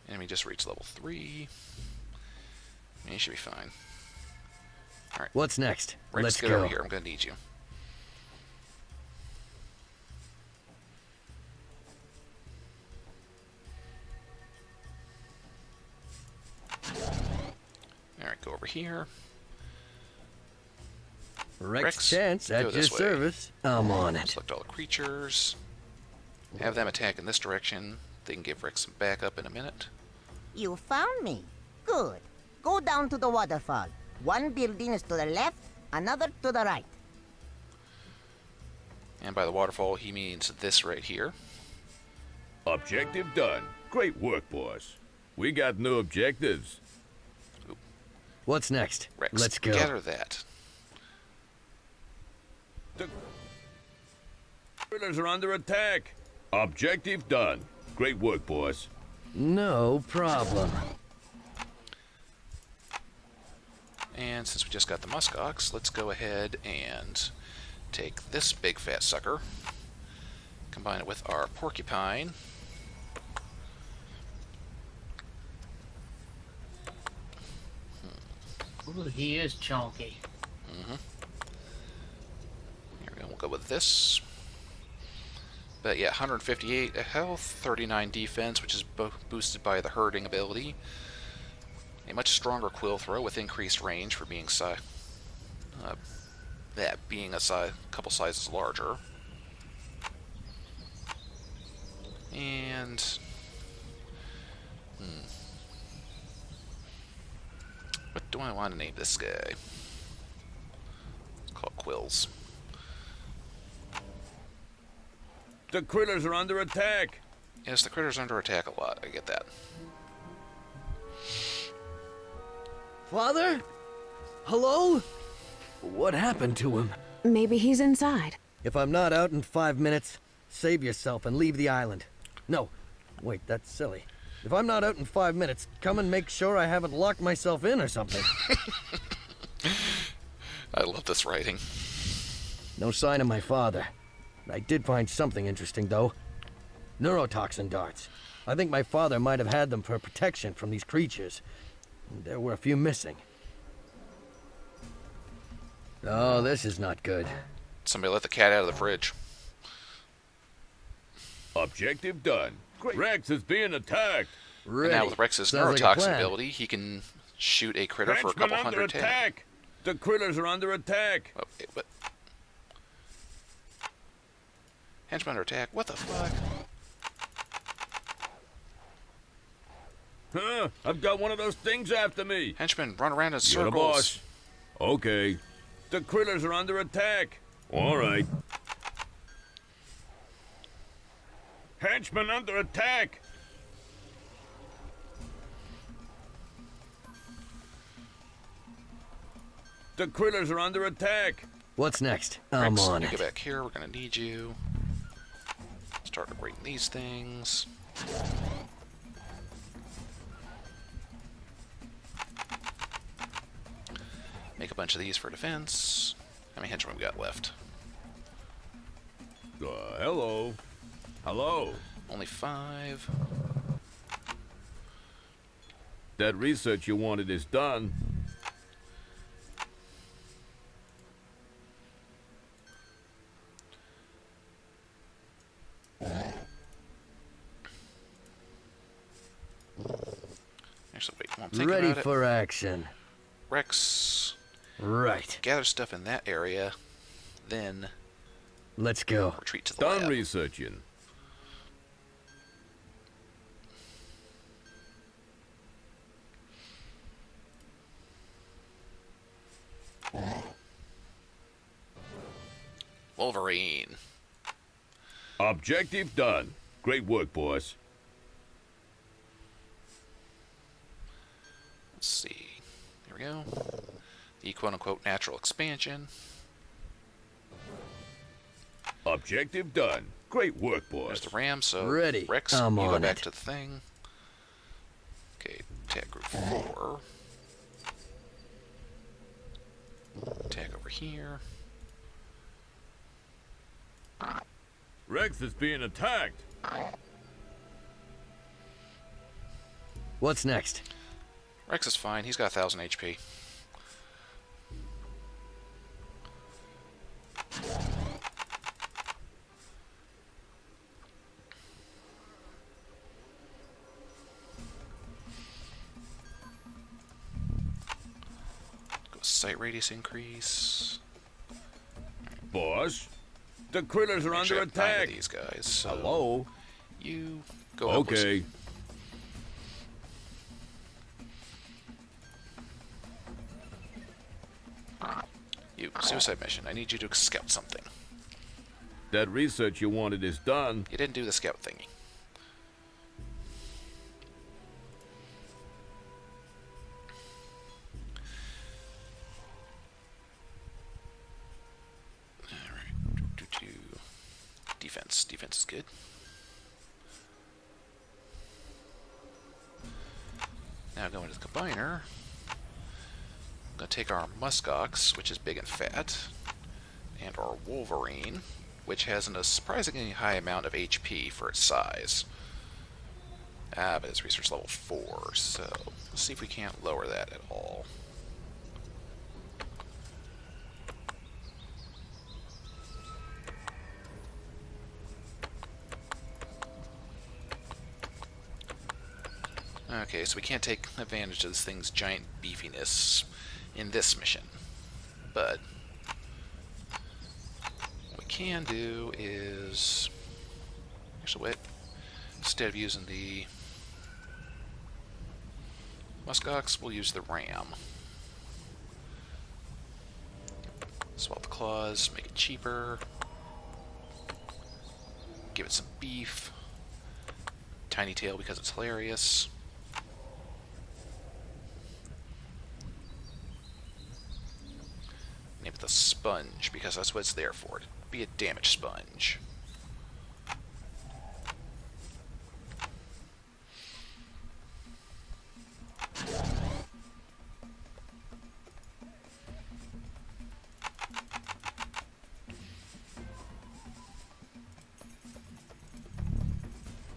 Enemy just reached level 3. He should be fine. Alright. What's next? Rex, Let's get go. over here. I'm going to need you. Alright, go over here. Rex Chance go at your this way. service. I'm on it. Select all the creatures. Have them attack in this direction. They can give Rex some backup in a minute. You found me. Good. Go down to the waterfall. One building is to the left, another to the right. And by the waterfall, he means this right here. Objective done. Great work, boss. We got new objectives. What's next? Rex, Let's go. gather that. The critters are under attack. Objective done. Great work, boss. No problem. And since we just got the muskox, let's go ahead and take this big fat sucker. Combine it with our porcupine. Ooh, he is chunky. Here we go. We'll go with this. But yeah, 158 health, 39 defense, which is boosted by the herding ability. A much stronger quill throw with increased range for being couple sizes larger. And what do I want to name this guy? Let's call it Quills. The critters are under attack. Yes, the critter's under attack a lot. I get that. Father? Hello? What happened to him? Maybe he's inside. If I'm not out in 5 minutes, save yourself and leave the island. No, wait, that's silly. If I'm not out in 5 minutes, come and make sure I haven't locked myself in or something. I love this writing. No sign of my father. I did find something interesting, though. Neurotoxin darts. I think my father might have had them for protection from these creatures. There were a few missing. Oh, this is not good. Somebody let the cat out of the fridge. Objective done. Rex is being attacked. And now with Rex's Sounds like a neurotoxin plan. ability, he can shoot a critter for a Henchmen couple under hundred attack. attack. The critters are under attack. Oh, wait, what? Henchmen under attack? What the fuck? Huh? I've got one of those things after me. Henchmen run around in You're the boss. circles. Okay. The critters are under attack. All right. Henchmen under attack. The critters are under attack. What's next? I'm Rex, on you it. get back here. We're gonna need you. Start upgrading these things. Make a bunch of these for defense. How many henchmen we got left? Hello. Hello. Only 5. That research you wanted is done. Actually, wait. While I'm thinking Ready about for action. it, Rex, Right. gather stuff in that area, then Let's go. retreat to the Done lab. researching. Wolverine. Objective done. Great work, boss. Let's see. Here we go. The quote-unquote natural expansion. Objective done. Great work, boss. There's the ram, so Ready. Rex, I'm you go on back it. to the thing. Okay, attack group 4. Attack over here. Rex is being attacked. What's next? Rex is fine. He's got 1,000 HP. Go sight radius increase. Boss, the critters are Actually, under I have 9 of attack. these guys. So Hello. you go help us. Okay. You, suicide mission. I need you to scout something. That research you wanted is done. You didn't do the scout thingy. Alright. Defense. Defense is good. Now going to the combiner. I'm going to take our muskox, which is big and fat, and our Wolverine. which has a surprisingly high amount of HP for its size. But it's research level 4, so let's see if we can't lower that at all. Okay, so we can't take advantage of this thing's giant beefiness in this mission. But what we can do is... Actually, wait. Instead of using the muskox, we'll use the ram. Swap the claws, make it cheaper. Give it some beef. Tiny tail because it's hilarious. Name it the sponge because that's what it's there for. To be a damage sponge.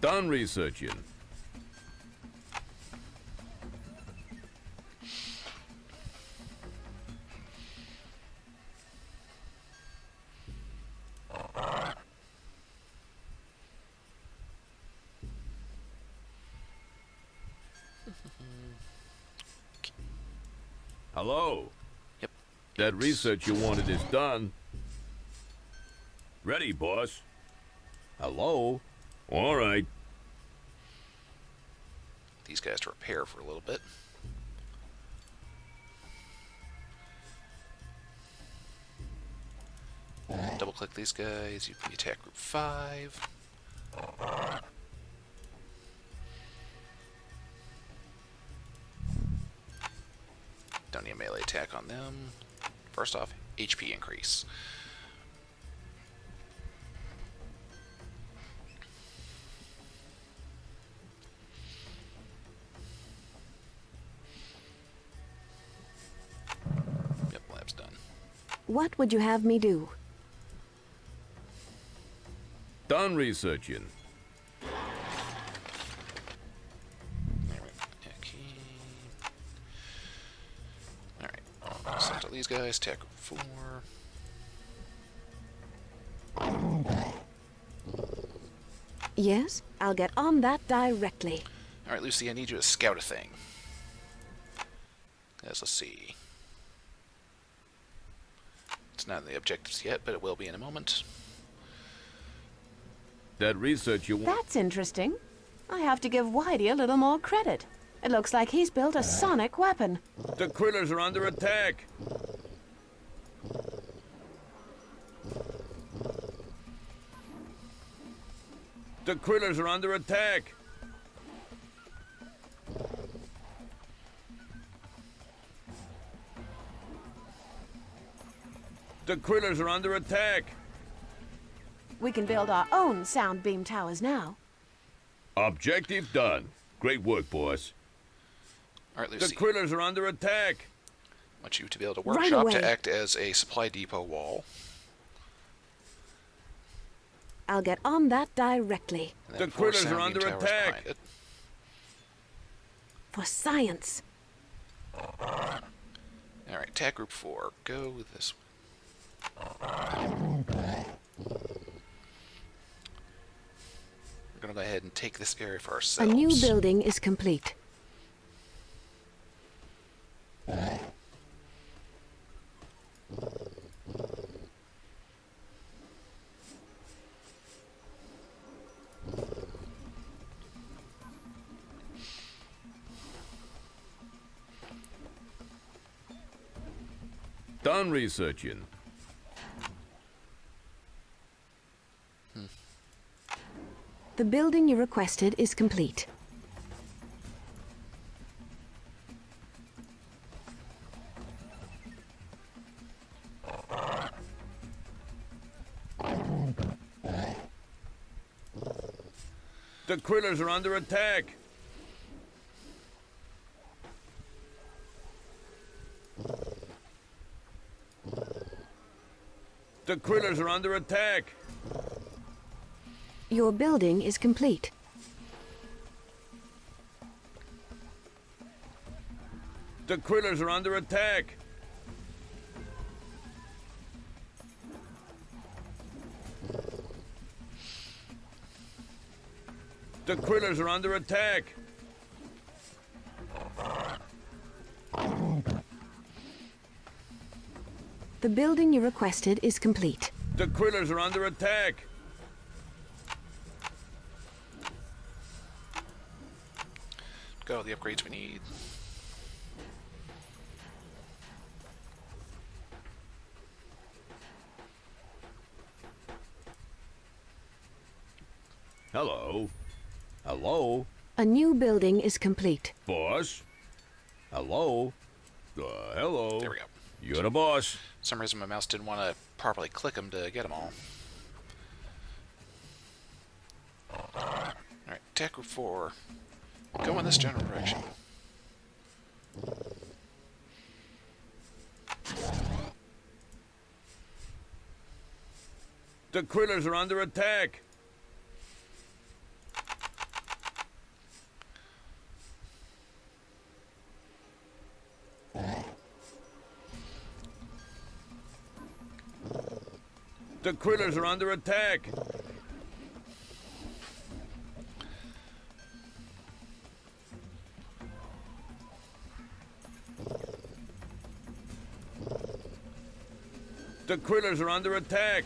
Done researching. Hello. Yep. That research you wanted is done. Ready, boss. Hello. All right. These guys to repair for a little bit. Double click these guys, you can attack group 5. Don't need a melee attack on them. First off, HP increase. Yep, lab's done. What would you have me do? Done researching. There we go. Okay. Alright. Settle these guys. Attack group 4. Yes, I'll get on that directly. Alright, Lucy, I need you to scout a thing. Let's see. It's not in the objectives yet, but it will be in a moment. That research you want. That's interesting. I have to give Whitey a little more credit. It looks like he's built a sonic weapon. The critters are under attack. The critters are under attack. The critters are under attack. We can build our own sound beam towers now. Objective done. Great work, boss. Alright, The Lucy. critters are under attack. I want you to build a Right workshop away. to act as a supply depot wall. I'll get on that directly. And then The 4 critters are sound beam under towers attack. behind it. For science. Alright, attack group 4. Go with this one. We're going to go ahead and take this area for A ourselves. new building is complete. Done researching. The building you requested is complete. The critters are under attack. The critters are under attack. Your building is complete. The critters are under attack. The critters are under attack. The building you requested is complete. The critters are under attack. Got all the upgrades we need. Hello? Hello? A new building is complete. Boss? Hello? Hello? There we go. You're the boss. For some reason my mouse didn't want to properly click them to get them all. Alright, attack group 4. Go in this general direction. The critters are under attack. The critters are under attack. The critters are under attack.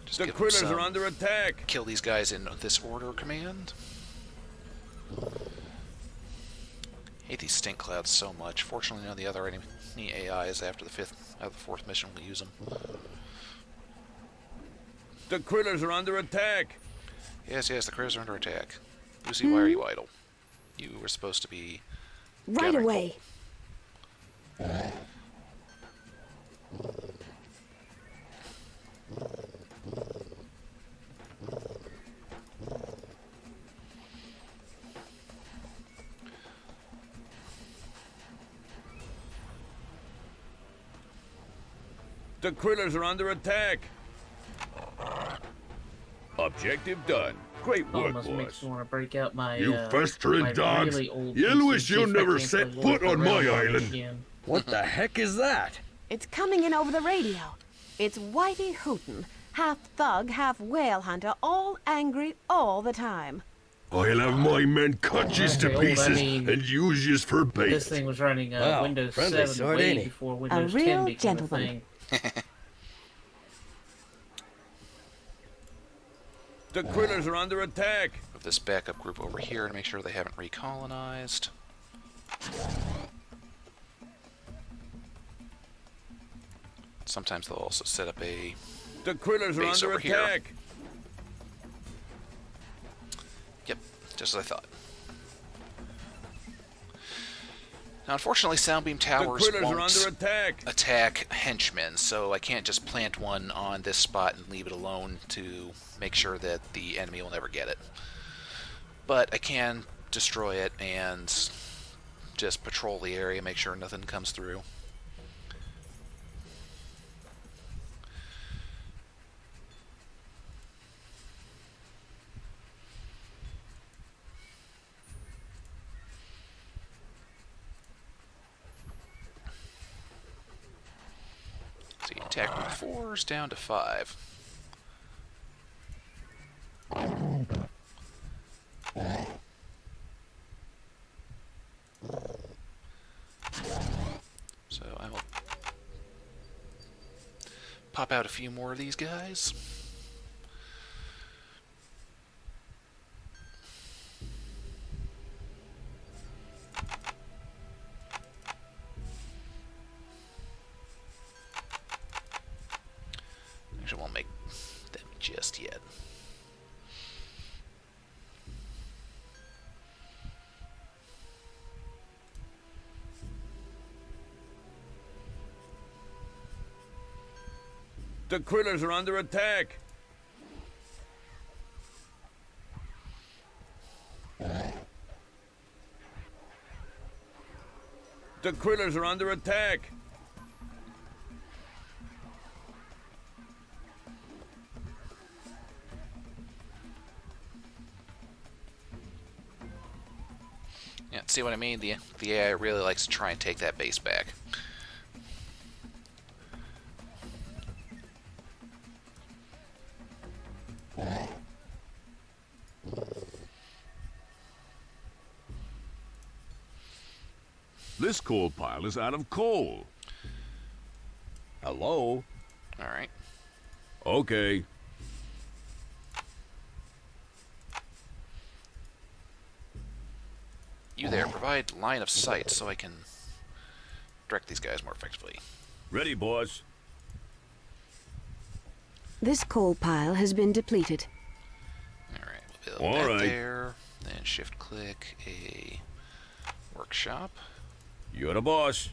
Just The give 'em critters some- are under attack. Kill these guys in this order command. Hate these stink clouds so much. Fortunately, none of the other enemy AIs after the fourth mission will use them. The critters are under attack. Yes, the critters are under attack. Lucy, why are you idle? You were supposed to be Right gathering away. The critters are under attack. Objective done. Great work, Almost makes boss. me want to break out my You festering my dogs. really old You'll PC wish you if I never can't set play foot Wolf on my Around island. again. What the heck is that? It's coming in over the radio. It's Whitey Hooten, half thug, half whale hunter, all angry all the time. I'll have my men cut yous to Okay, well, I pieces mean, and use yous for bait. This thing was running Wow, Windows friendly 7 sort, way ain't he? before Windows 10 real became gentleman. a thing. The critters are under attack. Move this backup group over here to make sure they haven't recolonized. Sometimes they'll also set up a The critters are base under over here. attack. Yep, just as I thought. Now, unfortunately, Soundbeam The Towers critters are won't under attack. attack henchmen, so I can't just plant one on this spot and leave it alone to make sure that the enemy will never get it. But I can destroy it and just patrol the area, make sure nothing comes through. See, attack group 4 is down to 5. So I will pop out a few more of these guys. Actually, won't make them just yet. The critters are under attack. The critters are under attack. Yeah, see what I mean? The AI really likes to try and take that base back. This coal pile is out of coal. Hello? Alright. Okay. You there, provide line of sight so I can direct these guys more effectively. Ready, boss. This coal pile has been depleted. Alright, we'll build that Alright. there. Then shift click a workshop. You're the boss.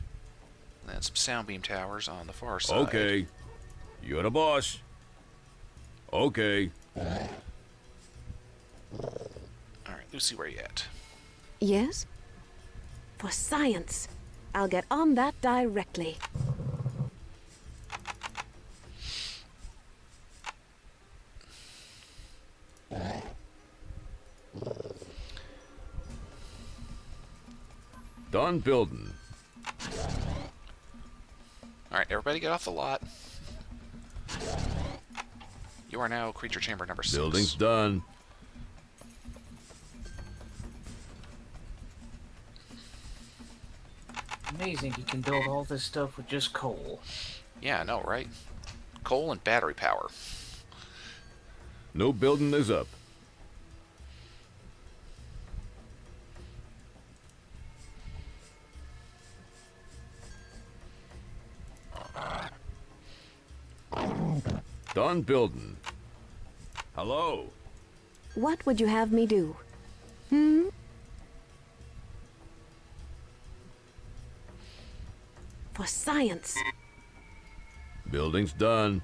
And then some sound beam towers on the far side. Okay. You're the boss. Okay. Alright, Lucy, where you at? Yes? For science. I'll get on that directly. Done building. Alright, everybody get off the lot. You are now creature chamber number 6. Building's done. Amazing, you can build all this stuff with just coal. Yeah, I know, right? Coal and battery power. No building is up. Done building. Hello? What would you have me do? For science. Building's done.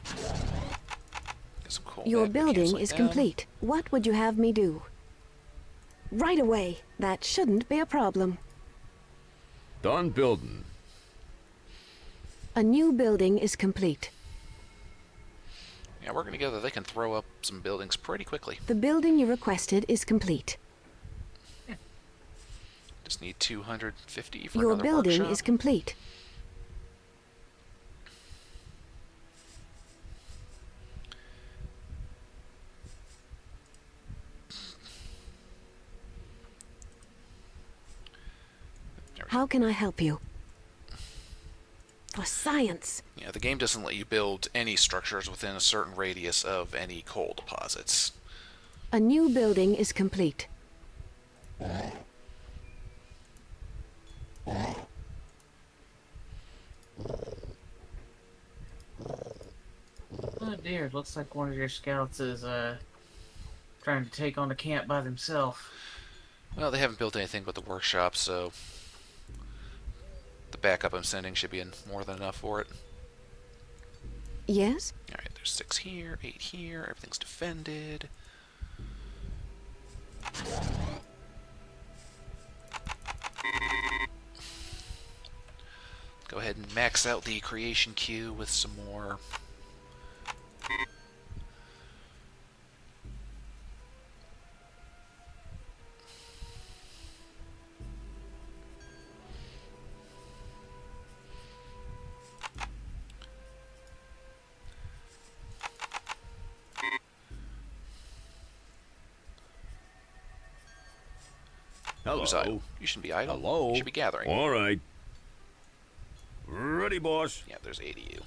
Get some coal Your back, building cancel it is down. complete. What would you have me do? Right away. That shouldn't be a problem. Done building. A new building is complete. Yeah, working together, they can throw up some buildings pretty quickly. The building you requested is complete. Just need 250 for Your another building workshop. is complete. How can I help you? For science. Yeah, the game doesn't let you build any structures within a certain radius of any coal deposits. A new building is complete. Oh dear, it looks like one of your scouts is trying to take on the camp by themselves. Well, they haven't built anything but the workshop, so the backup I'm sending should be more than enough for it. Yes? Alright, there's 6 here, 8 here, everything's defended. Go ahead and max out the creation queue with some more. Hello. Who's idle? You shouldn't be idle. Hello. You should be gathering. All right. Ready, boss. Yeah, there's 8 of you.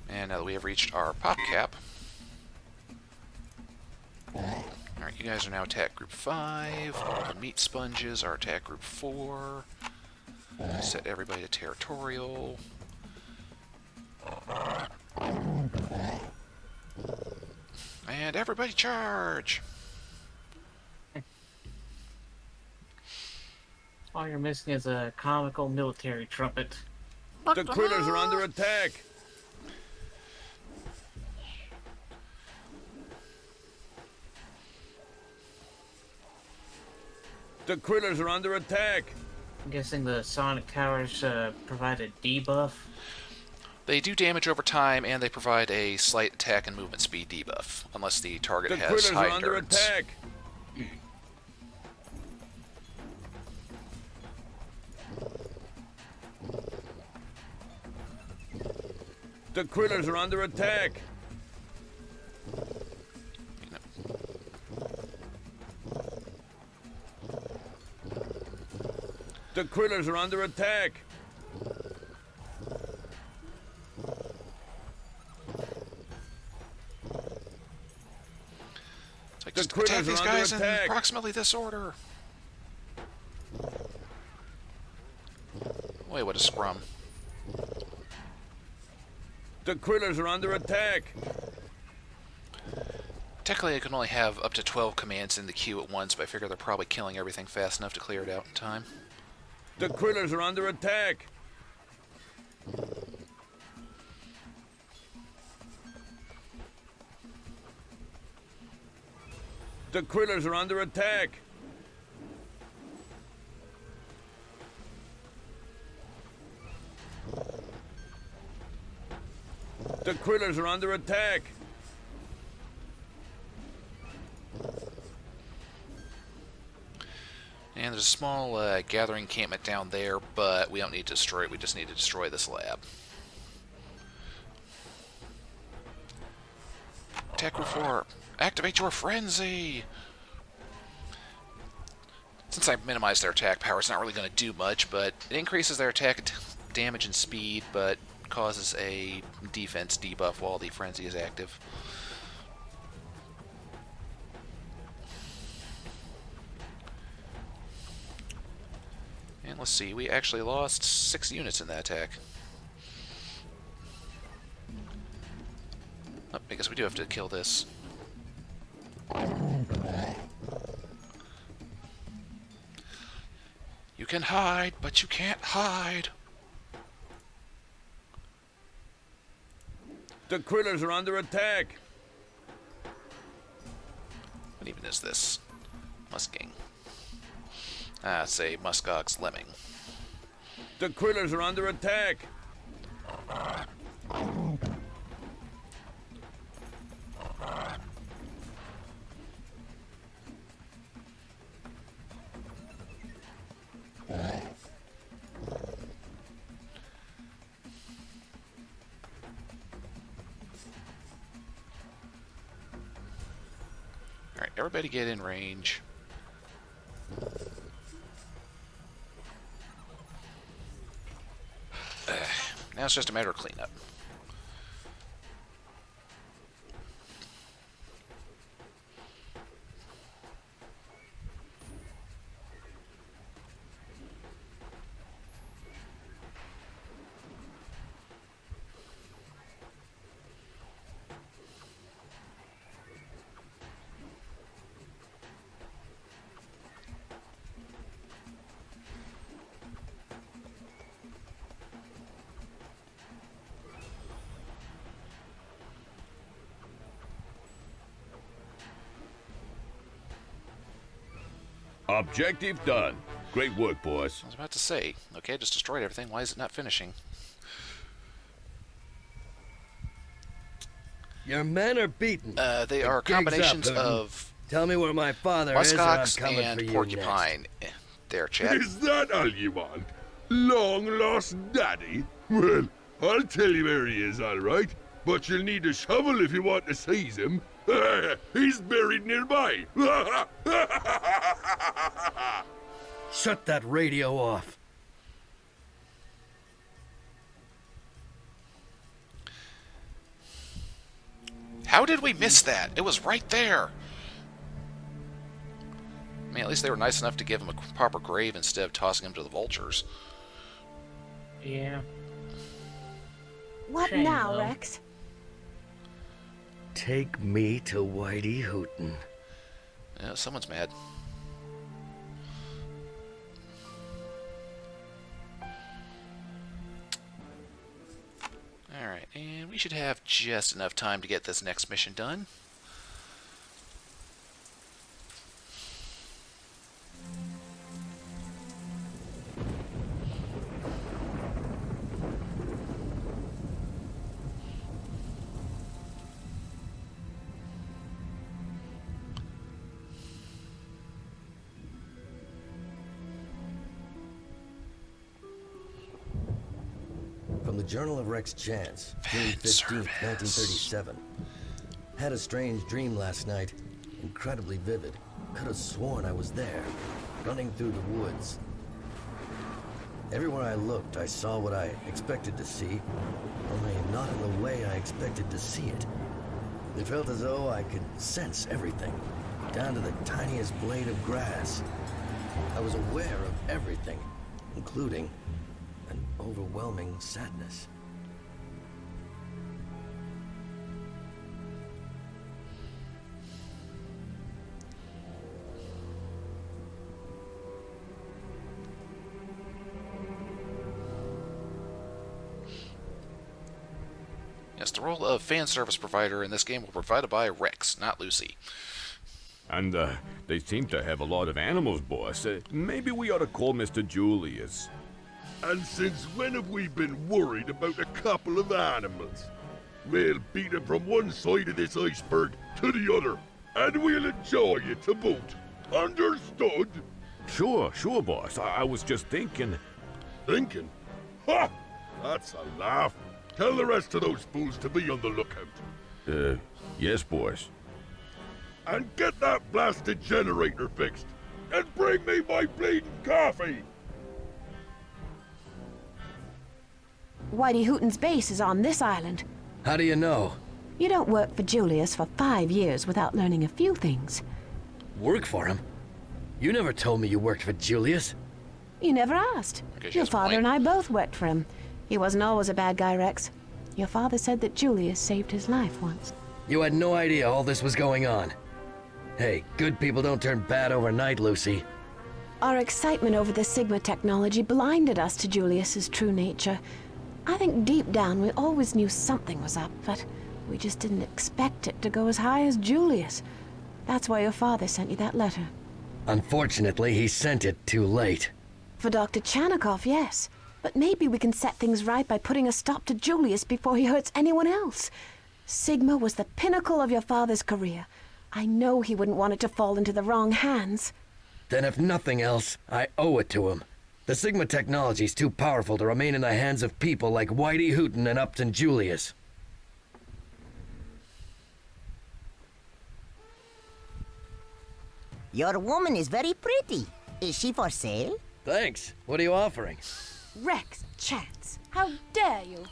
And now that we have reached our pop cap, alright, you guys are now attack group 5. All the meat sponges are attack group 4. Set everybody to territorial. And everybody charge! All you're missing is a comical military trumpet. The critters are under attack. The critters are under attack. I'm guessing the sonic towers provide a debuff. They do damage over time, and they provide a slight attack and movement speed debuff, unless the target The has critters high are under endurance. attack. The critters are under attack. The critters are under attack. It's like, The just critters attack these are under guys in attack. approximately this order. Wait, what a scrum. The critters are under attack. Technically, I can only have up to 12 commands in the queue at once, but I figure they're probably killing everything fast enough to clear it out in time. The critters are under attack. The critters are under attack. The critters are under attack. And there's a small gathering encampment down there, but we don't need to destroy it. We just need to destroy this lab. Tech Reform. Activate your frenzy! Since I minimized their attack power, it's not really going to do much, but it increases their attack damage and speed, but causes a defense debuff while the frenzy is active. And let's see, we actually lost 6 units in that attack. Oh, I guess we do have to kill this. You can hide, but you can't hide. The critters are under attack. What even is this? Musking. Ah, it's a muskox lemming. The critters are under attack. Alright, everybody get in range. Now it's just a matter of cleanup. Objective done. Great work, boss. I was about to say, okay, I just destroyed everything. Why is it not finishing? Your men are beaten. They The are gig's up, combinations Hooten. of Tell me where my father is, or I'm muskox coming for and you porcupine. There, Chad. Is that all you want? Long lost daddy? Well, I'll tell you where he is, all right. But you'll need a shovel if you want to seize him. He's buried nearby. Shut that radio off. How did we miss that? It was right there. I mean, at least they were nice enough to give him a proper grave instead of tossing him to the vultures. Yeah. What Shame, now, though. Rex? Take me to Whitey Hooten. Yeah, someone's mad. we should have just enough time to get this next mission done. From the Journal of Rex Chance, June 15th, 1937. Had a strange dream last night. Incredibly vivid. Could have sworn I was there, running through the woods. Everywhere I looked, I saw what I expected to see, only not in the way I expected to see it. It felt as though I could sense everything, down to the tiniest blade of grass. I was aware of everything, including an overwhelming sadness. Yes, the role of fan service provider in this game will be provided by Rex, not Lucy. And, they seem to have a lot of animals, boss. Maybe we ought to call Mr. Julius. And since when have we been worried about a couple of animals? We'll beat 'em from one side of this iceberg to the other, and we'll enjoy it to boot. Understood? Sure, boss. I was just thinking... Thinking? Ha! That's a laugh. Tell the rest of those fools to be on the lookout. Yes, boss. And get that blasted generator fixed. And bring me my bleeding coffee! Whitey Hooten's base is on this island. How do you know? You don't work for Julius for 5 years without learning a few things. Work for him? You never told me you worked for Julius. You never asked. Okay, she Your has a father point. and I both worked for him. He wasn't always a bad guy, Rex. Your father said that Julius saved his life once. You had no idea all this was going on. Hey, good people don't turn bad overnight, Lucy. Our excitement over the Sigma technology blinded us to Julius's true nature. I think deep down we always knew something was up, but we just didn't expect it to go as high as Julius. That's why your father sent you that letter. Unfortunately, he sent it too late. For Dr. Chanikoff, yes. But maybe we can set things right by putting a stop to Julius before he hurts anyone else. Sigma was the pinnacle of your father's career. I know he wouldn't want it to fall into the wrong hands. Then if nothing else, I owe it to him. The Sigma technology's too powerful to remain in the hands of people like Whitey Hooten and Upton Julius. Your woman is very pretty. Is she for sale? Thanks. What are you offering? Rex Chance, how dare you?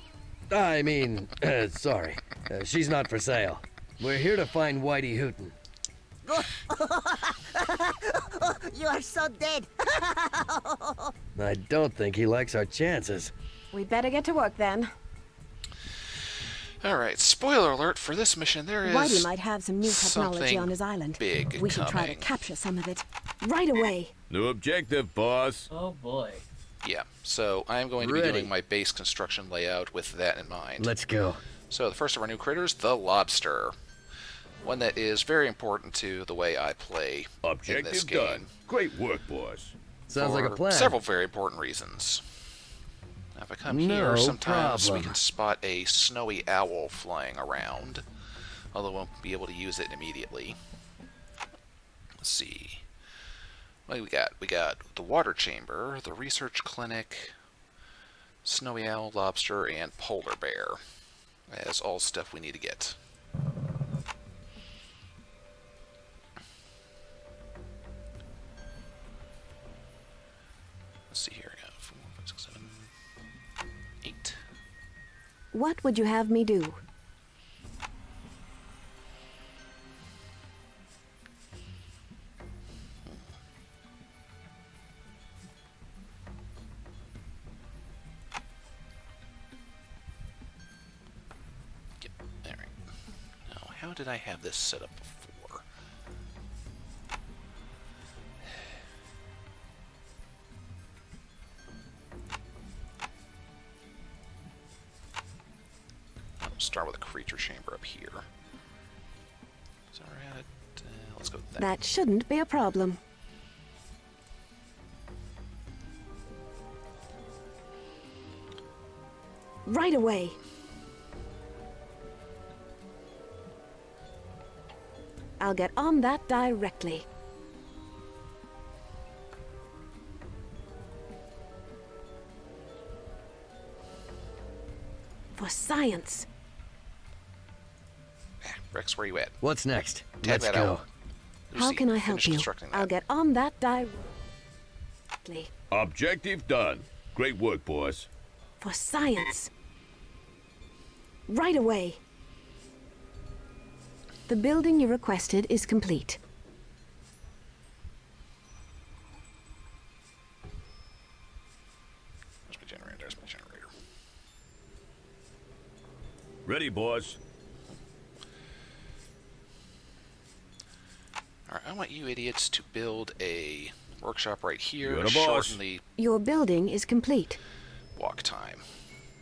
I mean, sorry. She's not for sale. We're here to find Whitey Hooten. You are so dead. I don't think he likes our chances. We better get to work then. Alright, spoiler alert for this mission, there is Whitey might have some new technology something on his island. big We should try to coming. capture some of it. Right away. New objective, boss. Oh boy. Yeah, so I'm going to be Ready. doing my base construction layout with that in mind. Let's go. So the first of our new critters, the lobster. One that is very important to the way I play in this Objective game. done. Great work, boss. Sounds like a for plan. several very important reasons. Now, if I come No here, sometimes we problem. can spot a snowy owl flying around, although we won't be able to use it immediately. Let's see. What do we got? We got the water chamber, the research clinic, snowy owl, lobster, and polar bear. That's all stuff we need to get. Let's see here. I got 4, 5, 6, 7, 8. What would you have me do? Yep, alright. Now, how did I have this set up before? start with a creature chamber up here. Is that right? Let's go there. That shouldn't be a problem. Right away. I'll get on that directly. For science. Rex, where you at? What's next? Tag Let's that go. out. How Lucy, can I help finish you? constructing that. I'll get on that directly. Objective done. Great work, boss. For science. Right away. The building you requested is complete. There's my generator. There's my generator. Ready, boss. Alright, I want you idiots to build a workshop right here You're to the boss. shorten the Your building is complete. walk time.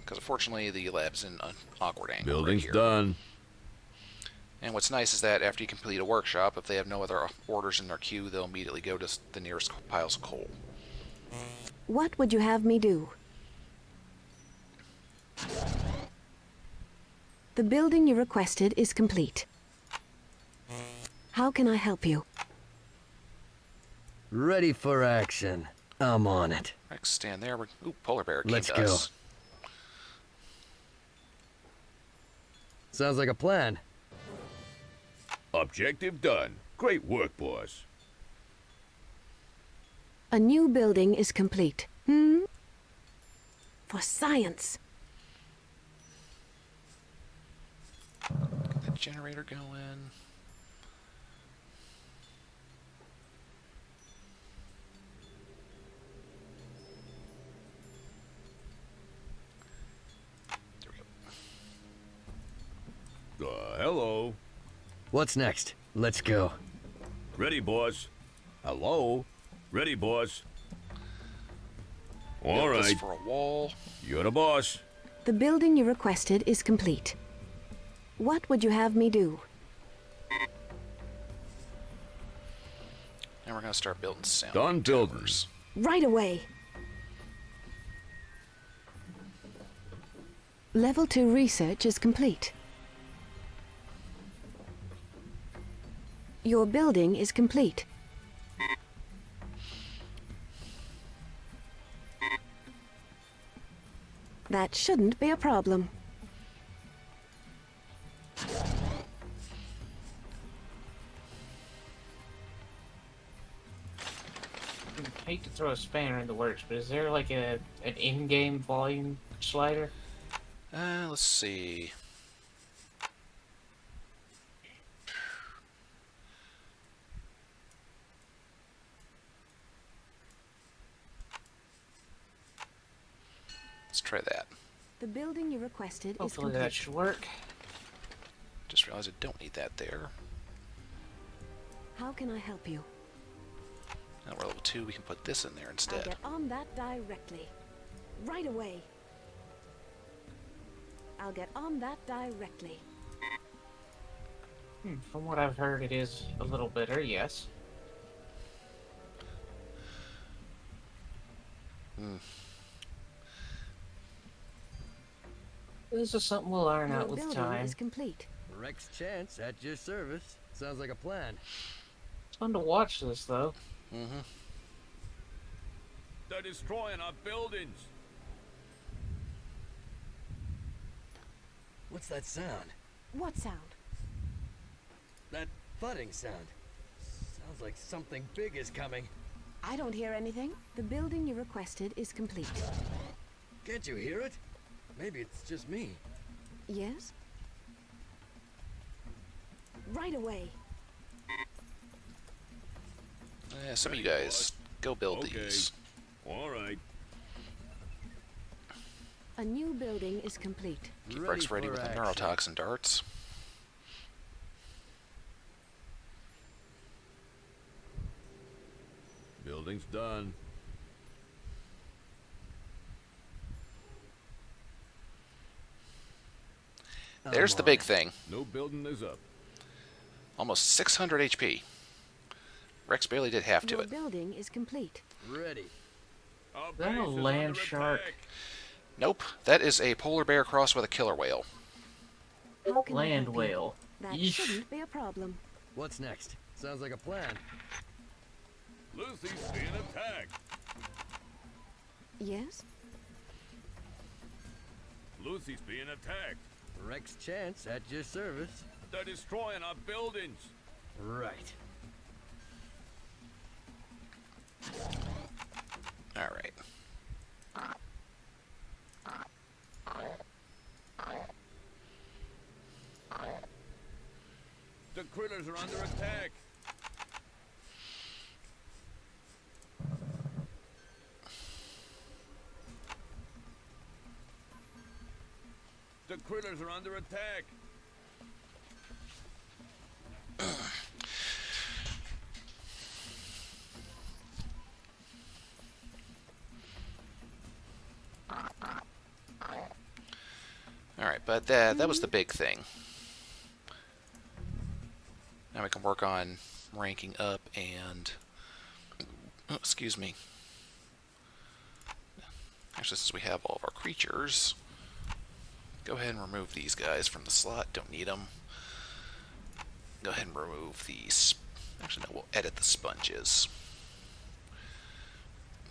Because unfortunately, the lab's in an awkward angle Building's right here. done. And what's nice is that after you complete a workshop, if they have no other orders in their queue, they'll immediately go to the nearest piles of coal. What would you have me do? The building you requested is complete. How can I help you? Ready for action. I'm on it. Rex, stand there. Ooh, polar bear came Let's to go. us. Sounds like a plan. Objective done. Great work, boss. A new building is complete. For science. Get the generator going. There we go. Hello. What's next? Let's go. Ready, boss. Hello. Ready, boss. All Built this right. for a wall. You're the boss. The building you requested is complete. What would you have me do? And we're going to start building sound Done building. towers. Right away. Level 2 research is complete. Your building is complete. That shouldn't be a problem. I hate to throw a spanner in the works, but is there like an in-game volume slider? Let's see. Let's try that. The building you requested Hopefully is that complete. should work. Just realized I don't need that there. How can I help you? Now we're level 2, we can put this in there I'll instead. get on that directly. Right away. I'll get on that directly. From what I've heard, it is a little bitter, yes. This is something we'll iron Your out with building time. is complete. Rex Chance at your service. Sounds like a plan. It's fun to watch this, though. Mm-hmm. They're destroying our buildings. What's that sound? What sound? That thudding sound. Sounds like something big is coming. I don't hear anything. The building you requested is complete. Can't you hear it? Maybe it's just me. Yes? Right away. Some of you guys, go build Okay. these. All right. A new building is complete. Keep Rex ready for with the action. neurotoxin darts. Building's done. There's the big thing. No building is up. Almost 600 HP. Rex barely did half to Your it. building is complete. Ready. Our Is that a base is land under shark? attack. Nope, that is a polar bear crossed with a killer whale. How can I Land help you? whale. That Yeesh. shouldn't be a problem. What's next? Sounds like a plan. Lucy's being attacked. Yes? Lucy's being attacked. Rex Chance at your service. They're destroying our buildings. Right. Alright. The critters are under attack. The critters are under attack. Alright, but that was the big thing. Now we can work on ranking up and... Oh, excuse me. Actually, since we have all of our creatures, go ahead and remove these guys from the slot. Don't need them. Go ahead and remove these. Actually, no, we'll edit the sponges.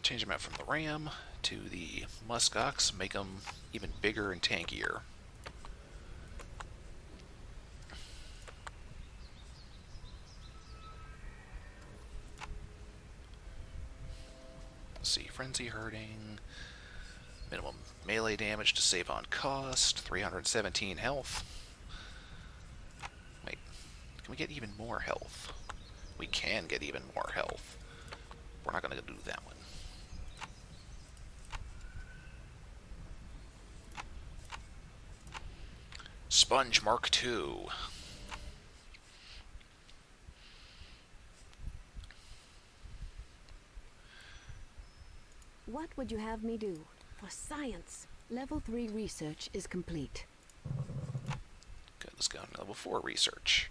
Change them out from the ram to the muskox. Make them even bigger and tankier. Let's see, frenzy hurting. Minimum melee damage to save on cost. 317 health. Wait, can we get even more health? We can get even more health. We're not going to do that one. Sponge Mark II. What would you have me do? For science. Level 3 research is complete. Good, let's go to level 4 research.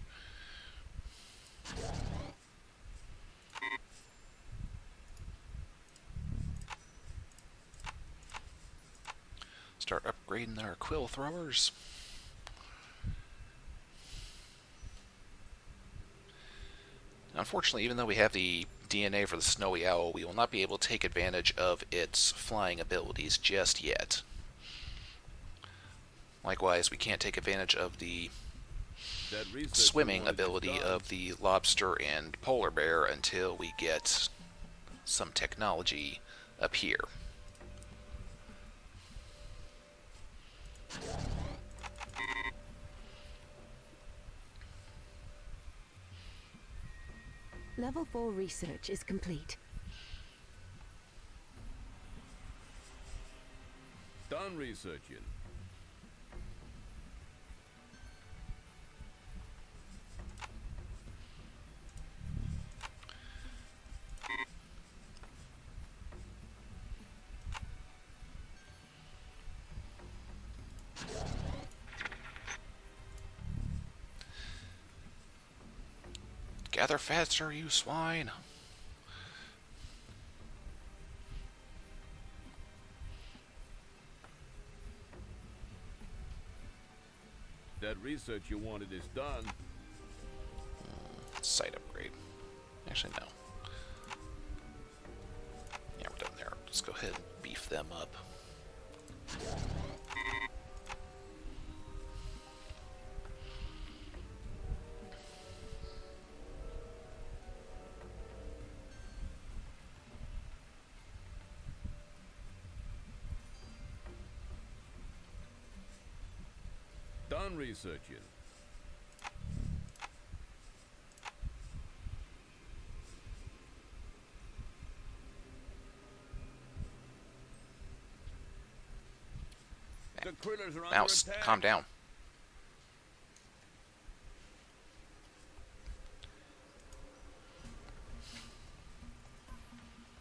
Start upgrading our quill throwers. Unfortunately, even though we have the DNA for the snowy owl, we will not be able to take advantage of its flying abilities just yet. Likewise, we can't take advantage of the swimming ability of the lobster and polar bear until we get some technology up here. Level 4 research is complete. Done researching. Gather faster, you swine! That research you wanted is done. Site upgrade. Actually, no. Yeah, we're done there. Let's go ahead and beef them up. Done researching. The critters are under Mouse, attack. calm down.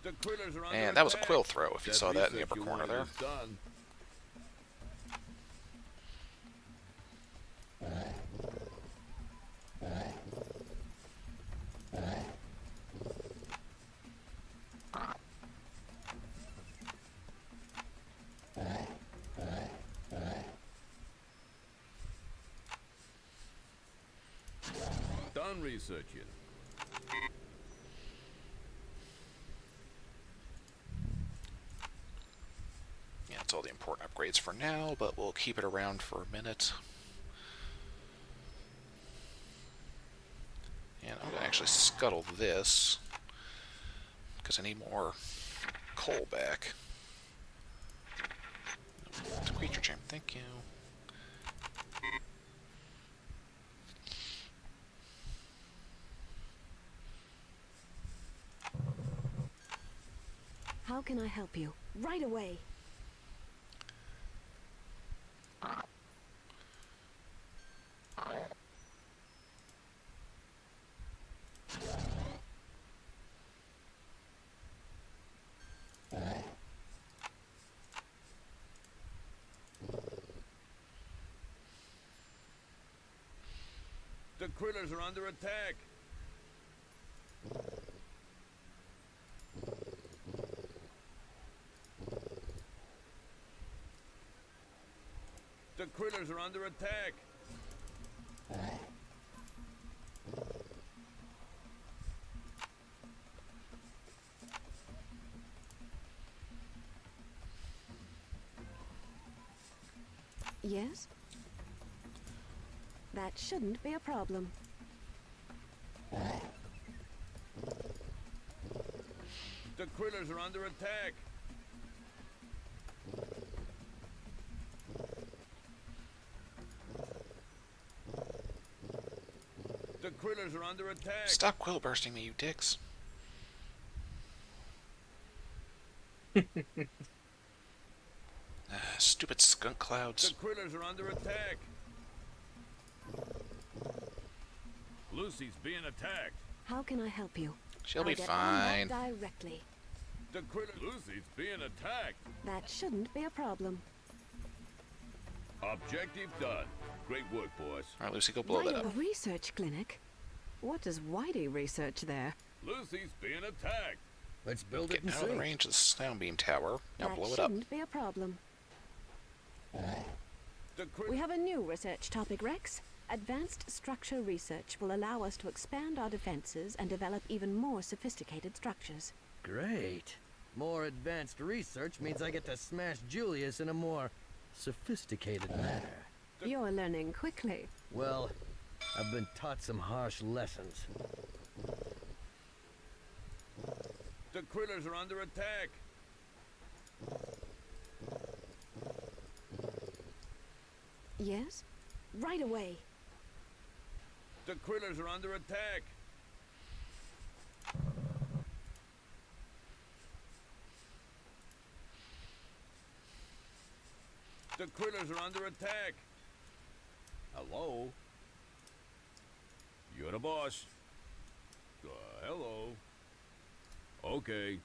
The critters are under And that was a attack. quill throw, if you saw that in the research upper you corner wanted there. is done. Done researching. Yeah, that's all the important upgrades for now, but we'll keep it around for a minute. And I'm going to actually scuttle this, because I need more coal back. It's a creature champ, thank you. How can I help you? Right away. The critters are under attack. The critters are under attack. Yes? That shouldn't be a problem. The critters are under attack. The critters are under attack. Stop quill bursting me, you dicks. Stupid skunk clouds. The critters are under attack. Lucy's being attacked. How can I help you? She'll I'll be get fine. on that directly. The critter Lucy's being attacked. That shouldn't be a problem. Objective done. Great work, boys. Alright, Lucy, go blow that up. A research clinic? What does Whitey research there? Lucy's being attacked. Let's build it Getting and out of the see. range of the sound beam tower. Now That blow it up. shouldn't be a problem. The We have a new research topic, Rex. Advanced structure research will allow us to expand our defenses and develop even more sophisticated structures. Great. More advanced research means I get to smash Julius in a more sophisticated manner. You're learning quickly. Well, I've been taught some harsh lessons. The critters are under attack. Yes? Right away. The critters are under attack. The critters are under attack. Hello? You're the boss. Hello? Okay.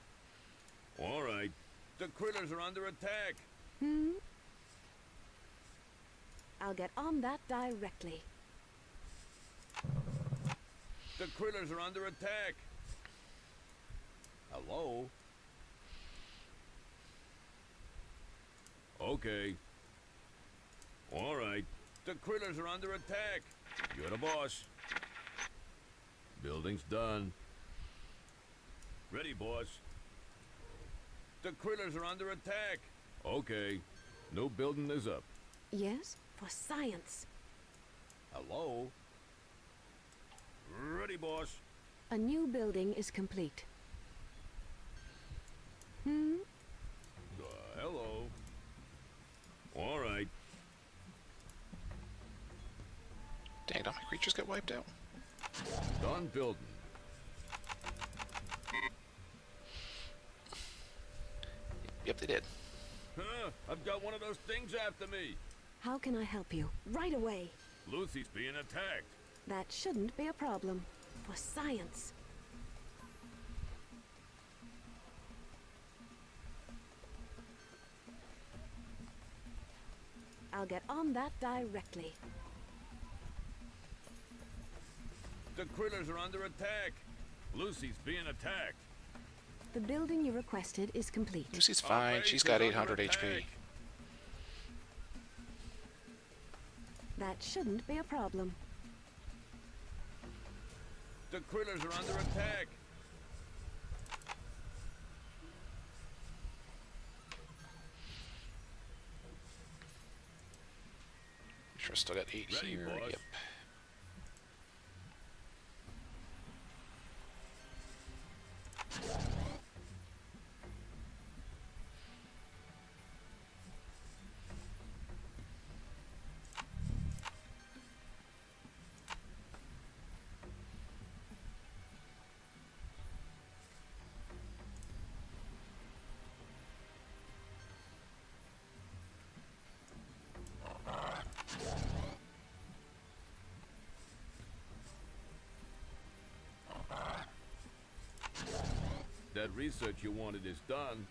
All right. The critters are under attack. I'll get on that directly. The critters are under attack. Hello? Okay. All right. The critters are under attack. You're the boss. Building's done. Ready, boss. The critters are under attack. Okay. No building is up. Yes? For science. Hello? Ready, boss. A new building is complete. Hello? All right. Dang, don't my creatures get wiped out? Done building. Yep, they did. Huh? I've got one of those things after me. How can I help you? Right away. Lucy's being attacked. That shouldn't be a problem. For science. I'll get on that directly. The critters are under attack. Lucy's being attacked. The building you requested is complete. Lucy's fine. She's got 800 HP. That shouldn't be a problem. The critters are under attack. Sure, still got 8 Ready, here. boss. Yep. That research you wanted is done.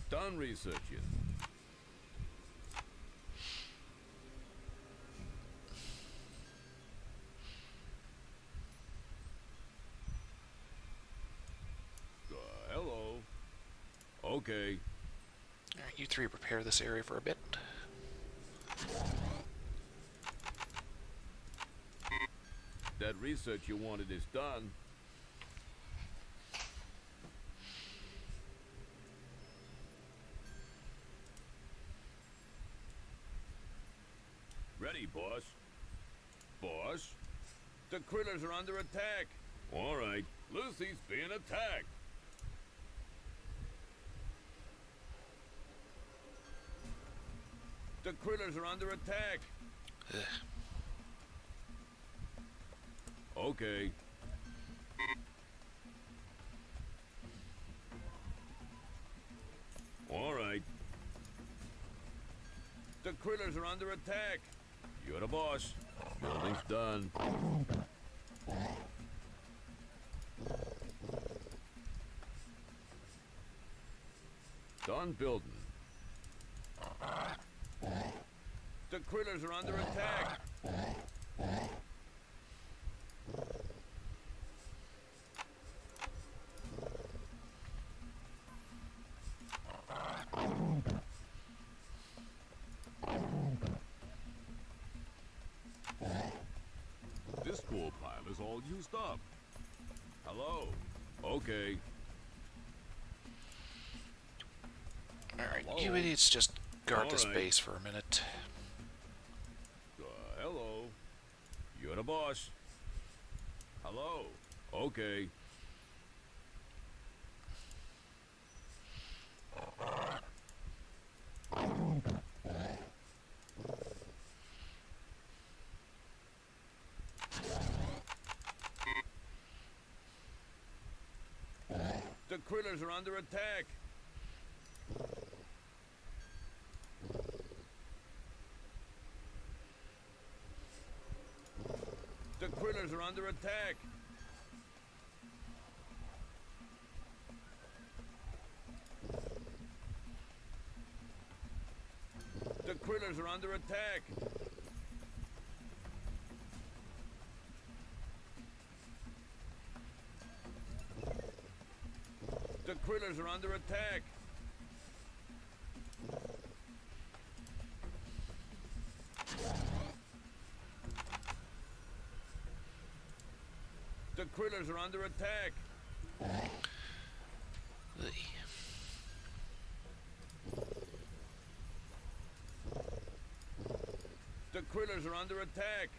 Done researching. Hello. Okay. Alright, you three prepare this area for a bit. That research you wanted is done. Ready, boss. Boss? The critters are under attack. All right. Lucy's being attacked. The critters are under attack. Ugh. Okay. All right. The critters are under attack. You're the boss. Building's done. Done building. The critters are under attack. This coal pile is all used up. Hello. Okay. Alright, Hello? you idiots just guard this Alright. base for a minute. Hello. You're the boss. Hello. Okay. The critters are under attack. The critters are under attack. The critters are under attack. The critters are under attack. The critters are under attack. Ugh. The critters are under attack.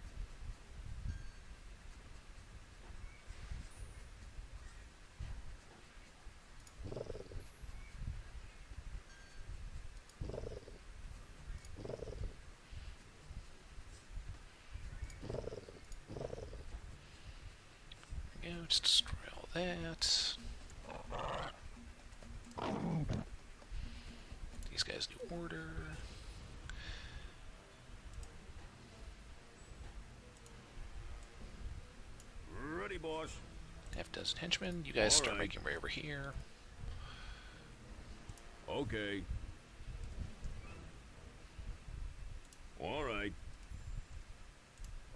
There we go, just destroy all that. These guys do order. boss. Half dozen henchmen. You guys start Alright. making your way over here. Okay. All right.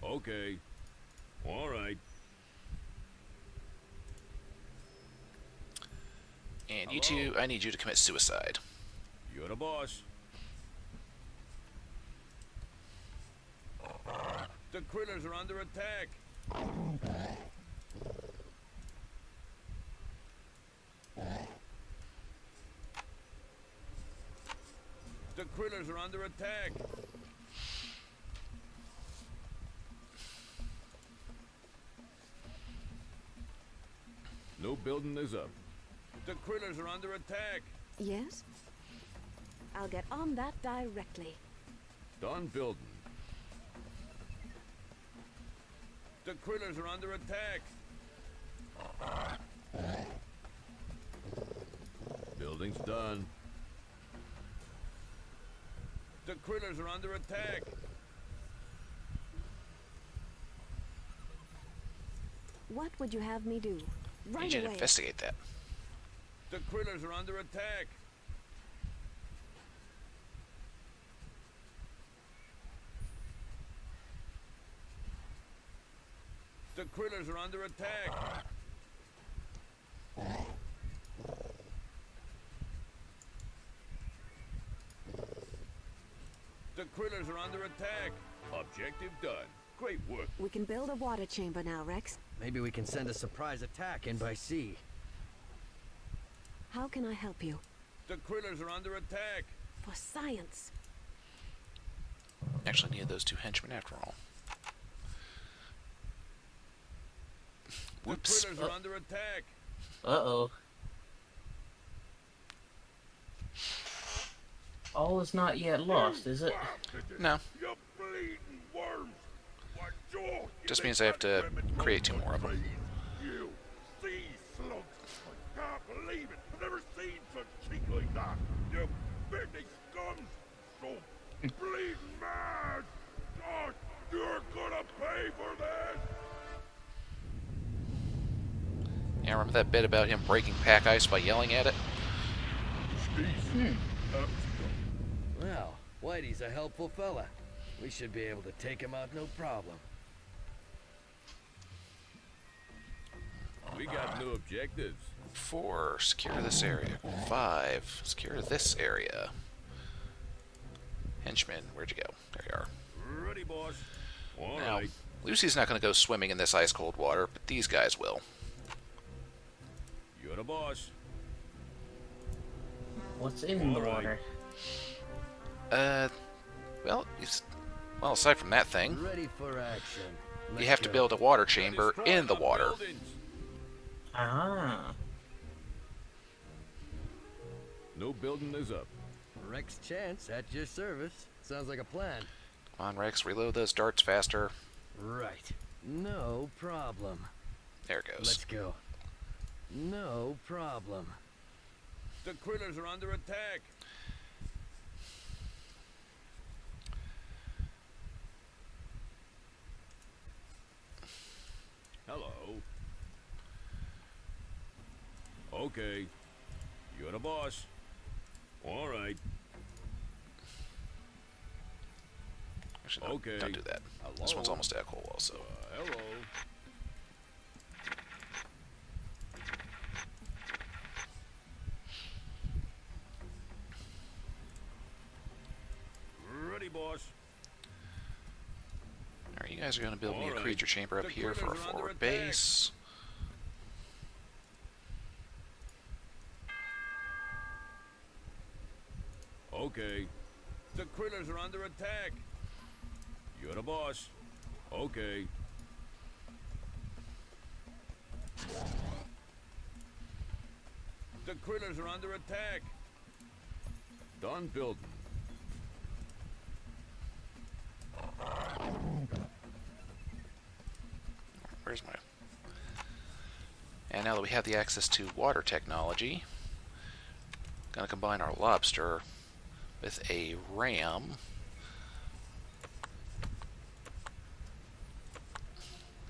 Okay. All right. And you two, I need you to commit suicide. You're the boss. The critters are under attack. The critters are under attack. No building is up. The critters are under attack. Yes? I'll get on that directly. Done building. The critters are under attack. Building's done. The critters are under attack. What would you have me do? I Right need you to away. investigate that. The critters are under attack. The critters are under attack. The critters are under attack. Objective done. Great work. We can build a water chamber now, Rex. Maybe we can send a surprise attack in by sea. How can I help you? The critters are under attack. For science. Actually needed those two henchmen after all. Whoops. The critters are under attack. Uh-oh. All is not yet lost, is it? No. You bleeding worms! What jaw you Just think means I have to that create two more of them. You sea slugs! I can't believe it! I've never seen such cheek like that! You filthy scums! So bleeding mad! God, you're gonna pay for this! Yeah, remember that bit about him breaking pack ice by yelling at it? Well, Whitey's a helpful fella. We should be able to take him out no problem. We got new objectives. 4, secure this area. 5, secure this area. Henchmen, where'd you go? There you are. Ready, boss. All Now, right. Lucy's not going to go swimming in this ice-cold water, but these guys will. You're the boss. What's in the Alright. water? Well, aside from that thing, Ready for action. you have to build a water chamber in the water. Ah. No building is up. Rex Chance at your service. Sounds like a plan. Come on, Rex, reload those darts faster. Right. No problem. There it goes. Let's go. No problem. The critters are under attack. Hello. Okay. You're the boss. All right. Actually, no, Okay. don't do that. This one's almost at coal also. Hello. Ready, boss. Alright, you guys are going to build me a Alright. creature chamber up The here for a critters are under forward attack. base. Okay. The critters are under attack. You're the boss. Okay. The critters are under attack. Done building. Where's my... And now that we have the access to water technology, going to combine our lobster with a ram.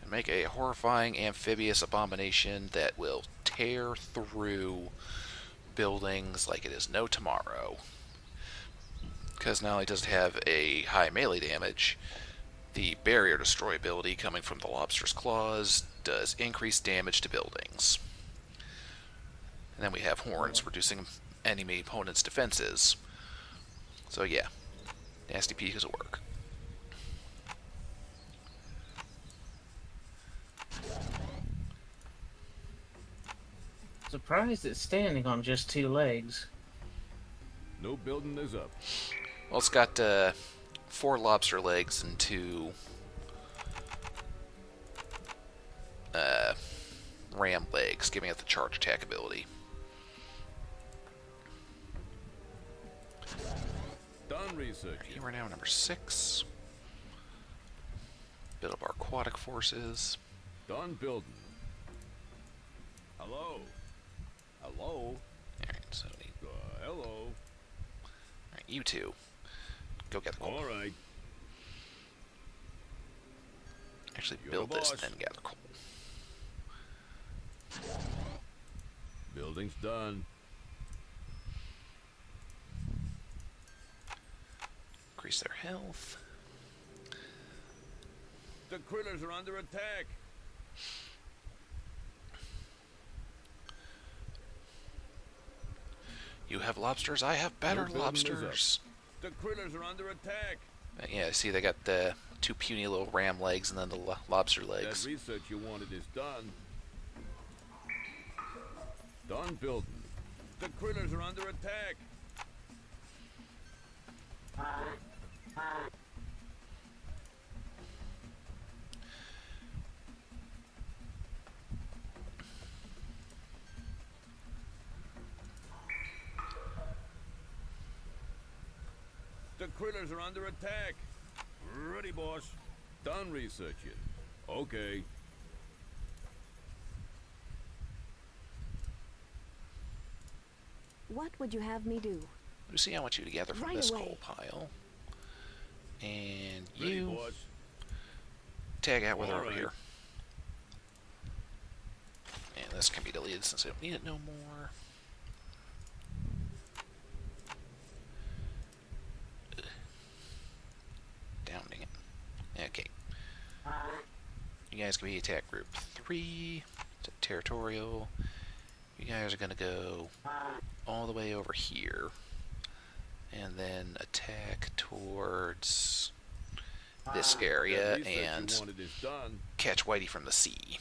And Make a horrifying amphibious abomination that will tear through buildings like it is no tomorrow. Because not only does it have a high melee damage, the barrier destroy ability coming from the lobster's claws does increased damage to buildings. And then we have horns, reducing enemy opponents' defenses. So yeah, nasty piece of work. Surprised it's standing on just 2 legs. No building is up. Well, it's got 4 lobster legs and 2 ram legs, giving it the charge attack ability. Done research. You are now number 6. Build up our aquatic forces. Done building. Hello. Hello. Alright, so we need, Hello. alright, you two. Go get the coal. All right. Actually, You're build the this boss. and then gather coal. Building's done. Increase their health. The critters are under attack. You have lobsters, I have better building is up. lobsters. The critters are under attack. Yeah, see, they got the 2 puny little ram legs and then the lobster legs. That research you wanted is done. Done building. The critters are under attack. The critters are under attack. Ready, boss. Done researching. Okay. What would you have me do? Lucy, I want you to gather from Right this away. coal pile. And Ready, you boss. tag out with her All over right. here. And this can be deleted since I don't need it no more. Ugh. Downing it. Okay. You guys can be attack group 3. Territorial. You guys are gonna go all the way over here. And then attack towards this area That research and you wanted is done. catch Whitey from the sea.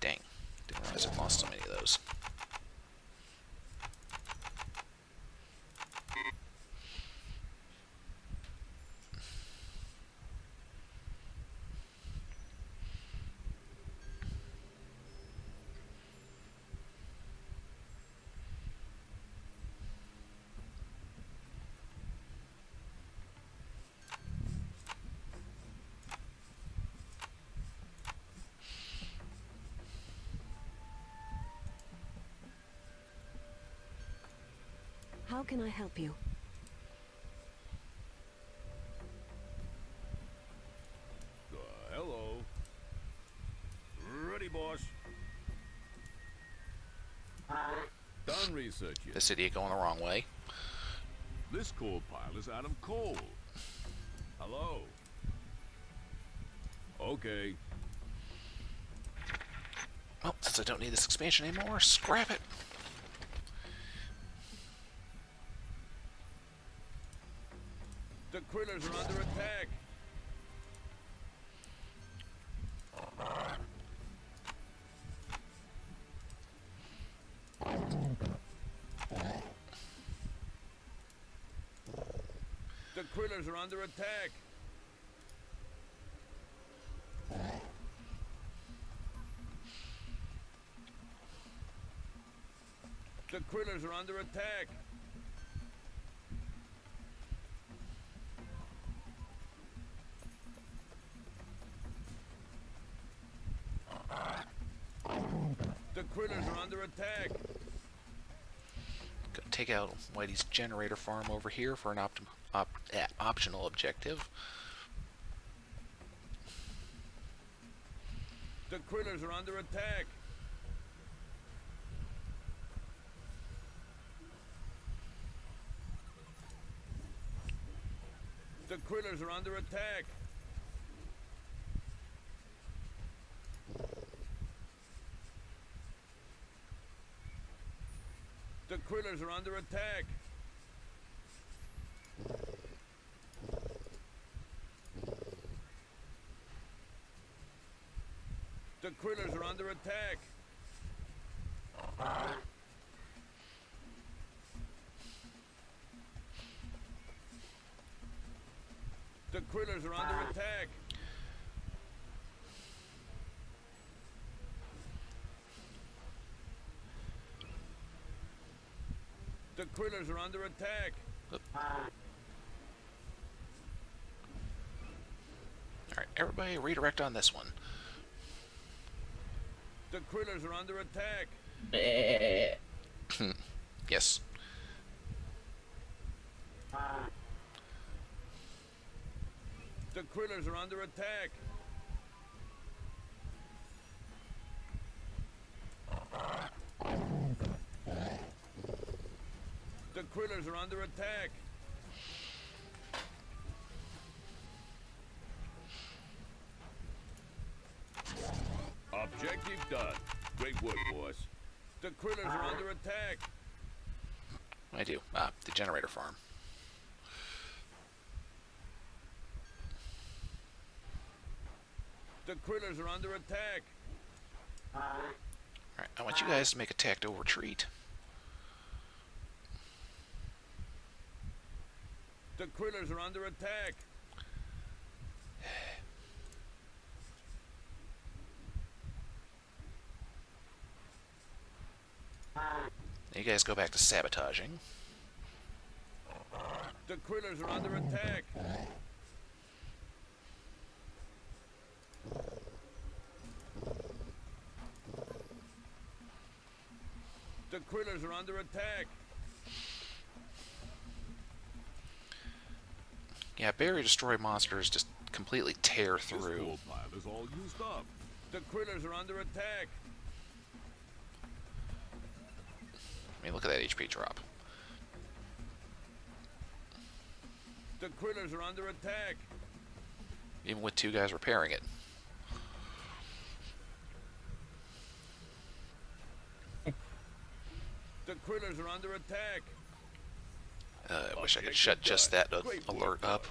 Dang. Didn't realize I lost so many of those. How can I help you? Hello. Ready, boss. Done researching. This idiot going the wrong way. This coal pile is out of coal. Hello. Okay. Well, since I don't need this expansion anymore, scrap it. The critters are under attack. The critters are under attack. The critters are under attack. The critters are under attack. Gonna take out Whitey's generator farm over here for an optional objective. The critters are under attack. The critters are under attack. The critters are under attack. The critters are under attack. The critters are under attack. The critters are under attack. Alright, everybody redirect on this one. The critters are under attack. Yes. The critters are under attack. The critters are under attack. Objective done. Great work, boss. The critters are under attack. I do. The generator farm. The critters are under attack. Alright, I want you guys to make a tactical retreat. The critters are under attack. You guys go back to sabotaging. The critters are under attack. The critters are under attack. Yeah, bury destroy monsters just completely tear through. This pile is all used up. The critters are under attack. I mean, look at that HP drop. The critters are under attack. Even with two guys repairing it. The critters are under attack. I wish I could shut just that alert up.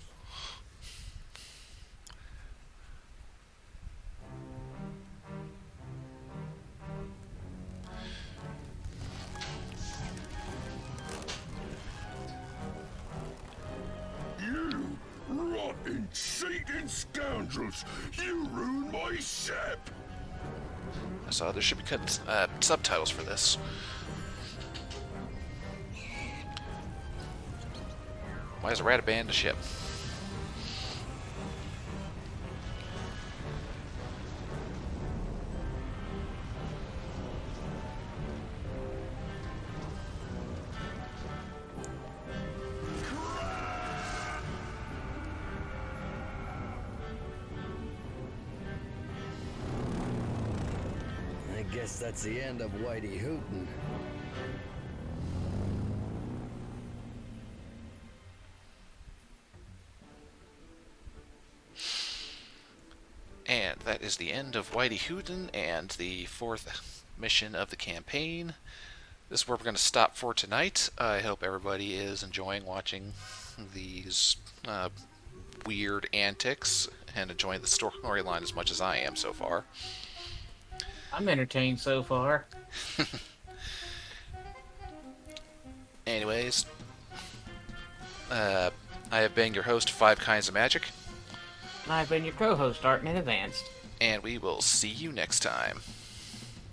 You rotten, cheating scoundrels! You ruined my ship! I saw there should be subtitles for this. Why is a rat abandoned a ship? I guess that's the end of Whitey Hootin'. And that is the end of Whitey Hooten and the 4th mission of the campaign. This is where we're going to stop for tonight. I hope everybody is enjoying watching these weird antics and enjoying the storyline as much as I am so far. I'm entertained so far. Anyways, I have been your host, Five Kinds of Magic. And I've been your co-host, Artman Advanced. And we will see you next time.